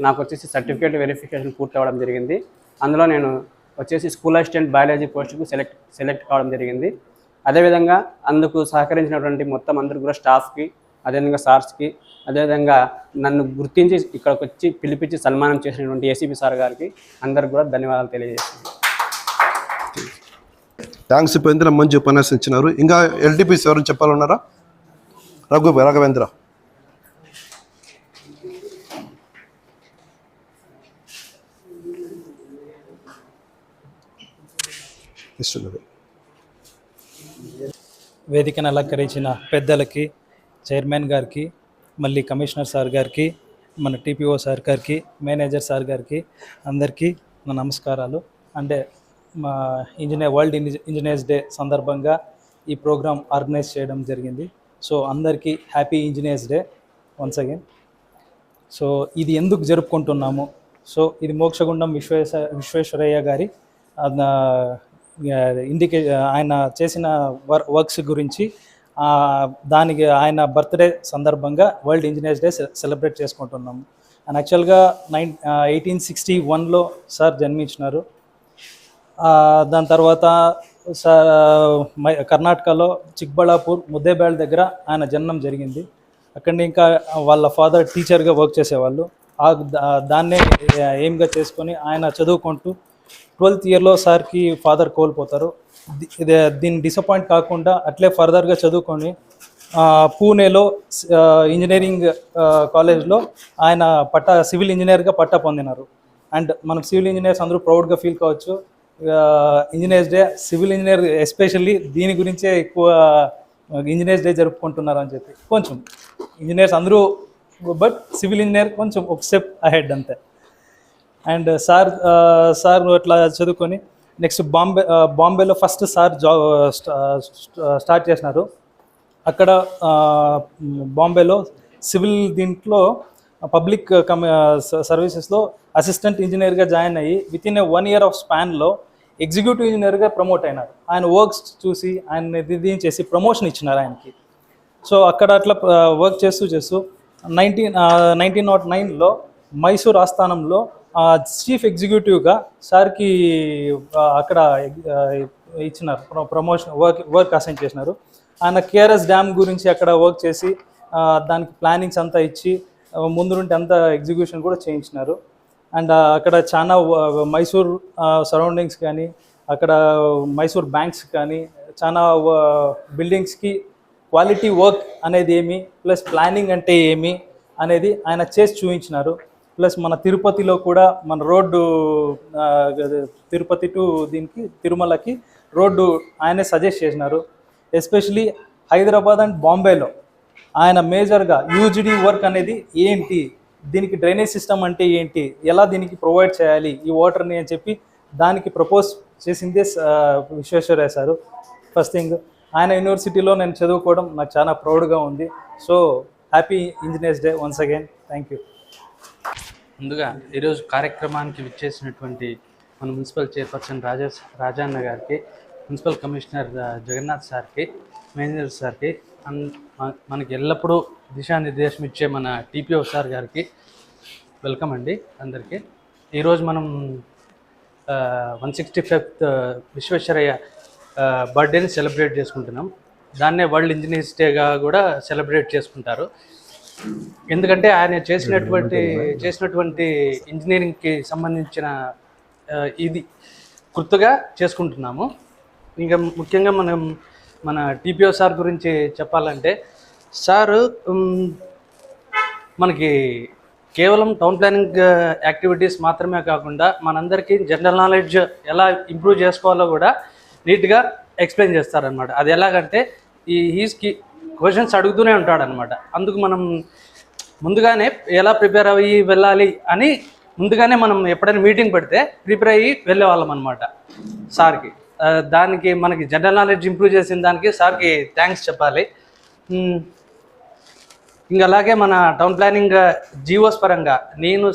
S8: నాకు వచ్చేసి సర్టిఫికేట్ వెరిఫికేషన్ పూర్తి అవ్వడం జరిగింది. అందులో నేను వచ్చేసి స్కూల్ అసిస్టెంట్ బయాలజీ పోస్టుకు సెలెక్ట్ కావడం జరిగింది. అదేవిధంగా అందుకు సహకరించినటువంటి మొత్తం అందరూ కూడా స్టాఫ్కి, అదేవిధంగా సార్స్కి, అదేవిధంగా నన్ను గుర్తించి ఇక్కడికి వచ్చి పిలిపించి సన్మానం చేసినటువంటి ఏసీపీ సార్ గారికి అందరికి కూడా ధన్యవాదాలు తెలియజేస్తున్నాను.
S1: థ్యాంక్స్ ఉపేంద్ర, మంచి ఉపన్యాసం ఇచ్చినారు. ఇంకా ఎల్టీపీస్ ఎవరైనా చెప్పాలన్నారా? రాఘవేంద్ర.
S9: వేదికను అలంకరించిన పెద్దలకి, చైర్మన్ గారికి, మళ్ళీ కమిషనర్ సార్ గారికి, మన టీపీఓ సార్ గారికి, మేనేజర్ సార్ గారికి అందరికీ నా నమస్కారాలు. అంటే మా వరల్డ్ ఇంజనీర్స్ డే సందర్భంగా ఈ ప్రోగ్రామ్ ఆర్గనైజ్ చేయడం జరిగింది. సో అందరికీ happy engineers day once again. So ఇది ఎందుకు జరుపుకుంటున్నాము? సో ఇది మోక్షగుండం విశ్వేశ్వరయ్య గారి ఆయన చేసిన వర్క్స్ గురించి, దానికి ఆయన బర్త్డే సందర్భంగా వరల్డ్ ఇంజనీర్స్ డే సెలబ్రేట్ చేసుకుంటున్నాము. అండ్ యాక్చువల్గా 1861లో సార్ జన్మించినారు. దాని తర్వాత కర్ణాటకలో చిక్బళ్ళాపూర్ ముద్దేబేళ దగ్గర ఆయన జన్మం జరిగింది. అక్కడి ఇంకా వాళ్ళ ఫాదర్ టీచర్గా వర్క్ చేసేవాళ్ళు. దాన్నే ఎయిమ్గా చేసుకొని ఆయన చదువుకుంటూ 12th ఇయర్లో సార్కి ఫాదర్ కోల్పోతారు. దీన్ని డిసప్పాయింట్ కాకుండా అట్లే ఫర్దర్గా చదువుకొని పూణేలో ఇంజనీరింగ్ కాలేజ్లో ఆయన సివిల్ ఇంజనీర్గా పట్టా పొందినారు. అండ్ మనం సివిల్ ఇంజనీర్స్ అందరూ ప్రౌడ్గా ఫీల్ కావచ్చు. Engineers day, civil engineer especially దీని గురించే ఎక్కువ ఇంజనీర్స్ డే జరుపుకుంటున్నారు అని చెప్పి. కొంచెం ఇంజనీర్స్ అందరూ, బట్ సివిల్ ఇంజనీర్ కొంచెం ఒక స్టెప్ అహెడ్ అంతే. అండ్ సార్ అట్లా చదువుకొని నెక్స్ట్ బాంబేలో ఫస్ట్ సార్ జాబ్ స్టార్ట్ చేసినారు. అక్కడ బాంబేలో సివిల్ దీంట్లో పబ్లిక్ సర్వీసెస్లో అసిస్టెంట్ ఇంజనీర్గా జాయిన్ అయ్యి వితిన్ 1 year ఆఫ్ స్పాన్లో ఎగ్జిక్యూటివ్ ఇంజనీర్గా ప్రమోట్ అయినారు. ఆయన వర్క్స్ చూసి ఆయన చేసి ప్రమోషన్ ఇచ్చినారు ఆయనకి. సో అక్కడ అట్లా వర్క్ చేస్తూ 1909లో మైసూర్ ఆస్థానంలో చీఫ్ ఎగ్జిక్యూటివ్గా సార్కి అక్కడ ఇచ్చినారు, ప్రమోషన్ వర్క్ అసైన్ చేసినారు. ఆయన కేఆర్ఎస్ డ్యామ్ గురించి అక్కడ వర్క్ చేసి దానికి ప్లానింగ్స్ అంతా ఇచ్చి ముందు నుండి అంతా ఎగ్జిక్యూషన్ కూడా చేయించినారు. అండ్ అక్కడ చాలా మైసూర్ సరౌండింగ్స్ కానీ, అక్కడ మైసూర్ బ్యాంక్స్ కానీ, చాలా బిల్డింగ్స్కి క్వాలిటీ వర్క్ అనేది ఏమి, ప్లస్ ప్లానింగ్ అంటే ఏమి అనేది ఆయన చేసి చూపించినారు. ప్లస్ మన తిరుపతిలో కూడా మన రోడ్డు తిరుపతి టు దీనికి తిరుమలకి రోడ్డు ఆయనే సజెస్ట్ చేసినారు. ఎస్పెషలీ హైదరాబాద్ అండ్ బాంబేలో ఆయన మేజర్గా యూజిడి వర్క్ అనేది ఏంటి, దీనికి డ్రైనేజ్ సిస్టమ్ అంటే ఏంటి, ఎలా దీనికి ప్రొవైడ్ చేయాలి ఈ వాటర్ని అని చెప్పి దానికి ప్రపోజ్ చేసిందే విశ్వేశ్వరయ్య సారు. ఫస్ట్ థింగ్, ఆయన యూనివర్సిటీలో నేను చదువుకోవడం నాకు చాలా ప్రౌడ్గా ఉంది. So happy engineers day once again. Thank you.
S8: ముందుగా ఈరోజు కార్యక్రమానికి విచ్చేసినటువంటి మన మున్సిపల్ చైర్పర్సన్ రాజన్న గారికి, మున్సిపల్ కమిషనర్ జగన్నాథ్ సార్కి, మేనేజర్ సార్కి, మనకి ఎల్లప్పుడూ దిశానిర్దేశం ఇచ్చే మన టీపీఓ సార్ గారికి వెల్కమ్ అండి అందరికీ. ఈరోజు మనం 165th విశ్వేశ్వరయ్య బర్త్డేని సెలబ్రేట్ చేసుకుంటున్నాం. దాన్నే వరల్డ్ ఇంజనీర్స్ డేగా కూడా సెలబ్రేట్ చేసుకుంటారు. ఎందుకంటే ఆయన చేసినటువంటి ఇంజనీరింగ్కి సంబంధించిన ఇది గుర్తుగా చేసుకుంటున్నాము. ఇంకా ముఖ్యంగా మన టీపీఓ సార్ గురించి చెప్పాలంటే, సారు మనకి కేవలం టౌన్ ప్లానింగ్ యాక్టివిటీస్ మాత్రమే కాకుండా మనందరికీ జనరల్ నాలెడ్జ్ ఎలా ఇంప్రూవ్ చేసుకోవాలో కూడా నీట్గా ఎక్స్ప్లెయిన్ చేస్తారనమాట. అది ఎలాగంటే హీస్కి క్వశ్చన్స్ అడుగుతూనే ఉంటాడనమాట. అందుకు మనం ముందుగానే ఎలా ప్రిపేర్ అయ్యి వెళ్ళాలి అని ముందుగానే మనం ఎప్పుడైనా మీటింగ్ పెడితే ప్రిపేర్ అయ్యి వెళ్ళేవాళ్ళం అనమాట సార్కి. దానికి మనకి జనరల్ నాలెడ్జ్ ఇంప్రూవ్ చేసిన దానికి సార్కి థ్యాంక్స్ చెప్పాలి. ఇంకా అలాగే మన టౌన్ ప్లానింగ్ జీవోస్ పరంగా నేను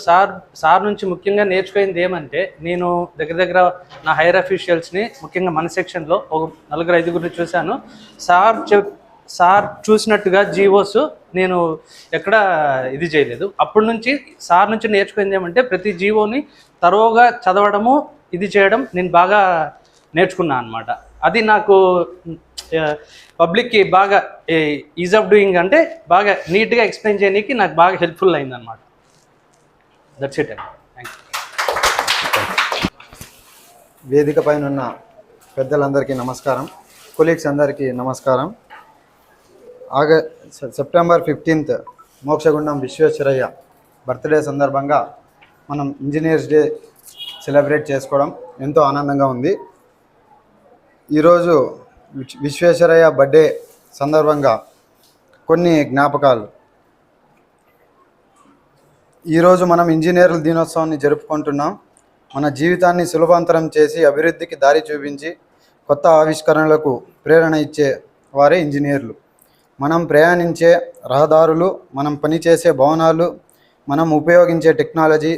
S8: సార్ నుంచి ముఖ్యంగా నేర్చుకునేది ఏమంటే, నేను దగ్గర నా హైయర్ అఫీషియల్స్ని ముఖ్యంగా మన సెక్షన్లో ఒక 4-5 చూశాను. సార్ చూసినట్టుగా జీవోస్ నేను ఎక్కడ ఇది చేయలేదు. అప్పటి నుంచి సార్ నుంచి నేర్చుకునేది ఏమంటే, ప్రతి జీవోని తరోగా చదవడము, ఇది చేయడం నేను బాగా నేర్చుకున్నాను అనమాట. అది నాకు పబ్లిక్కి బాగా ఈజ్ ఆఫ్ డూయింగ్ అంటే బాగా నీట్గా ఎక్స్ప్లెయిన్ చేయడానికి నాకు బాగా హెల్ప్ఫుల్ అయిందనమాట. దట్స్ ఇట్ అండి. Thank you.
S10: వేదిక పైన ఉన్న పెద్దలందరికీ నమస్కారం, కొలీగ్స్ అందరికీ నమస్కారం. September 15th Mokshagundam Visvesvaraya birthday సందర్భంగా మనం ఇంజనీర్స్ డే సెలబ్రేట్ చేసుకోవడం ఎంతో ఆనందంగా ఉంది. ఈరోజు విశ్వేశ్వరయ్య బర్త్డే సందర్భంగా కొన్ని జ్ఞాపకాలు. ఈరోజు మనం ఇంజనీర్ల దినోత్సవాన్ని జరుపుకుంటున్నాం. మన జీవితాన్ని సులభాంతరం చేసి అభివృద్ధికి దారి చూపించి కొత్త ఆవిష్కరణలకు ప్రేరణ ఇచ్చే వారే ఇంజనీర్లు. మనం ప్రయాణించే రహదారులు, మనం పనిచేసే భవనాలు, మనం ఉపయోగించే టెక్నాలజీ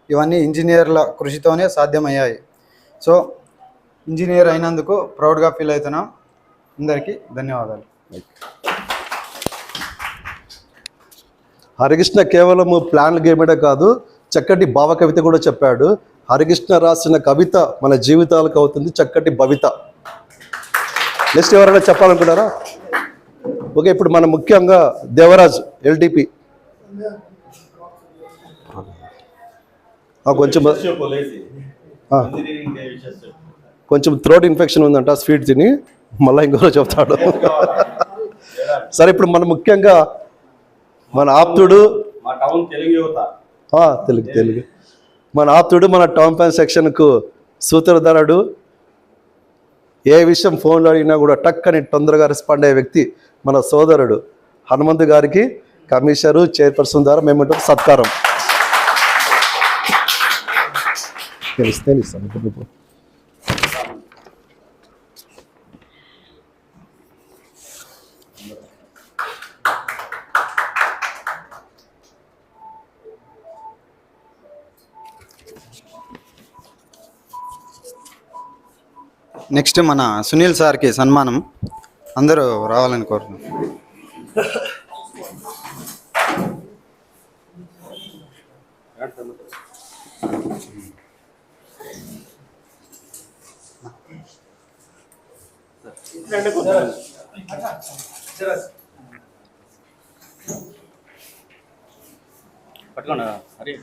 S10: ఇవన్నీ ఇంజనీర్ల కృషితోనే సాధ్యమయ్యాయి. సో ఇంజనీర్ అయినందుకు ప్రౌడ్గా ఫీల్ అవుతున్నాం. అందరికీ ధన్యవాదాలు.
S1: హరికృష్ణ కేవలం ప్లాన్ల గేమేడే కాదు, చక్కటి భావ కవిత కూడా చెప్పాడు. హరికృష్ణ రాసిన కవిత మన జీవితాలకు అవుతుంది చక్కటి భవిత. నెక్స్ట్ ఎవరైనా చెప్పాలనుకున్నారా? ఓకే, ఇప్పుడు మనం ముఖ్యంగా దేవరాజ్ ఎల్టీపీ కొంచెం థ్రోట్ ఇన్ఫెక్షన్ ఉందంట, స్వీట్ తిని మళ్ళీ ఇంకో చెప్తాడు. సరే, ఇప్పుడు మనం ముఖ్యంగా మన ఆప్తుడు,
S3: మా టౌన్ తెలుగు యువత,
S1: తెలుగు మన ఆప్తుడు, మన టౌన్ ప్లాన్ సెక్షన్కు సూత్రధారుడు, ఏ విషయం ఫోన్లో అడిగినా కూడా టక్ అని తొందరగా రెస్పాండ్ అయ్యే వ్యక్తి మన సోదరుడు హనుమంతు గారికి కమిషనరు చైర్పర్సన్ ద్వారా మేము సత్కారం. తెలుస్తాను.
S10: నెక్స్ట్ మన సునీల్ సార్కి సన్మానం. అందరూ రావాలని కోరుతున్నాం.
S3: పట్టుకోండి. Hari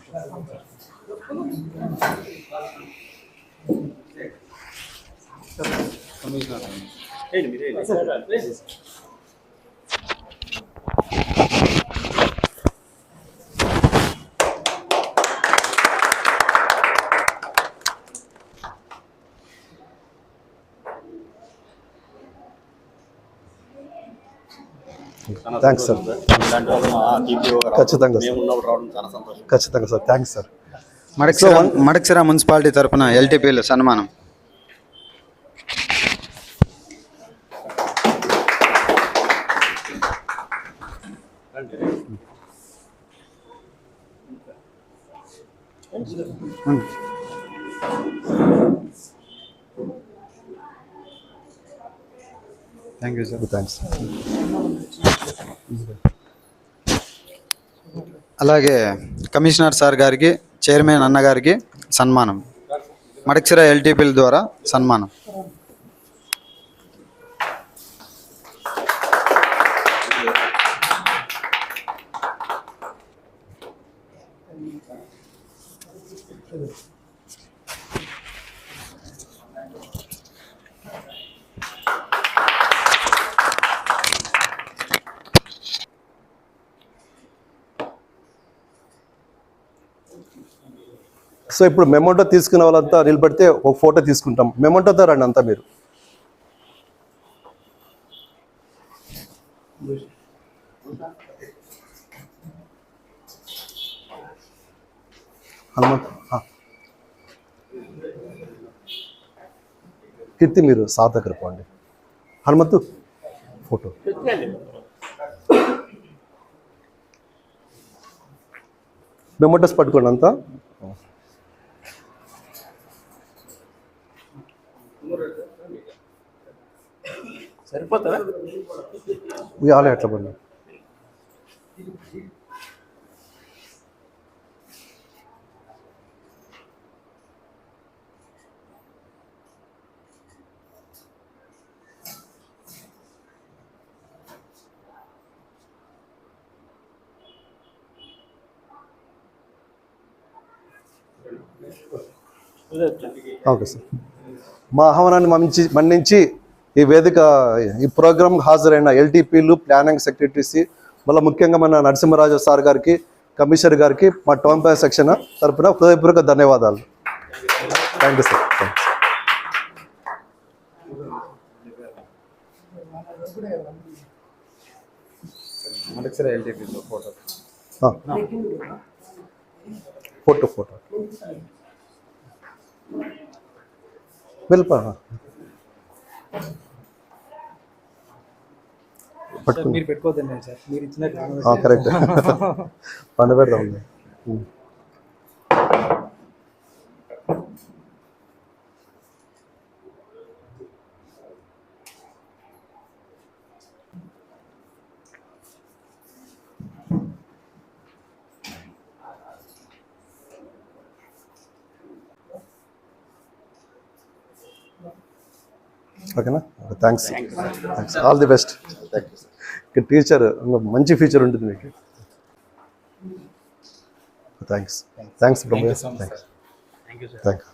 S1: thanks sir. ఖచ్చితంగా ఖచ్చితంగా sir. Thanks sir.
S10: Madakasira municipality తరఫున ఎల్టీపీలు సన్మానం. Thank you sir.
S1: థ్యాంక్స్.
S10: అలాగే కమిషనర్ సార్ గారికి, చైర్మన్ అన్నగారికి సన్మానం. మడక్సిర ఎల్టీపీల ద్వారా సన్మానం.
S1: సో ఇప్పుడు మెమోటో తీసుకున్న వాళ్ళంతా నిలబడితే ఒక ఫోటో తీసుకుంటాం. మెమోటోతో రండి అంతా మీరు. హనుమంత్ కీర్తి మీరు సార్ దగ్గర పోండి. హనుమంతు ఫోటో. మెమోటోస్ పట్టుకోండి అంతా.
S2: సరిపోతారా?
S1: ఉయ్యాలే ఎట్లా పడి. Okay sir. మా ఆహ్వానాన్ని మన్నించి ఈ వేదిక ఈ ప్రోగ్రామ్ హాజరైన ఎల్టీపీలు, ప్లానింగ్ సెక్రటరీస్, మళ్ళీ ముఖ్యంగా మన నరసింహరాజు సార్ గారికి, కమిషనర్ గారికి మా టౌన్ ప్లాన్ సెక్షన్ తరఫున హృదయపూర్వక ధన్యవాదాలు. Thank you sir. ఫోటో వెళ్ళిపో
S9: సార్ మీరు పెట్టుకోవద్దండి సార్, మీరు ఇచ్చినట్టు
S1: కరెక్ట్ పండు పెడదాం. ఓకేనా, థ్యాంక్స్, ఆల్ ది బెస్ట్. ఇక్కడ టీచర్ మంచి ఫ్యూచర్ ఉంటుంది మీకు. Thanks Brahma, thanks, thank you.